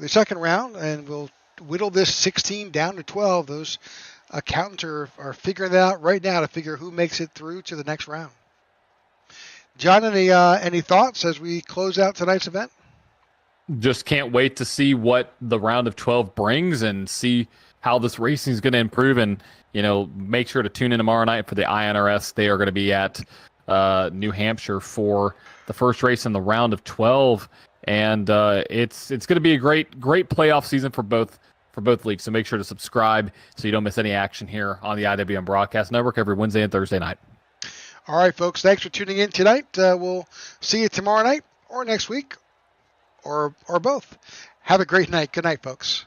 Speaker 2: second round, and we'll whittle this 16 down to 12. Those accountants are figuring that out right now to figure who makes it through to the next round. John, any thoughts as we close out tonight's event?
Speaker 3: Just can't wait to see what the round of 12 brings and see how this racing is going to improve. And make sure to tune in tomorrow night for the INRS. They are going to be at New Hampshire for the first race in the round of 12. And it's going to be a great playoff season for both for both leagues. So make sure to subscribe so you don't miss any action here on the IWM Broadcast Network every Wednesday and Thursday night.
Speaker 2: All right, folks, thanks for tuning in tonight. We'll see you tomorrow night or next week or both. Have a great night. Good night, folks.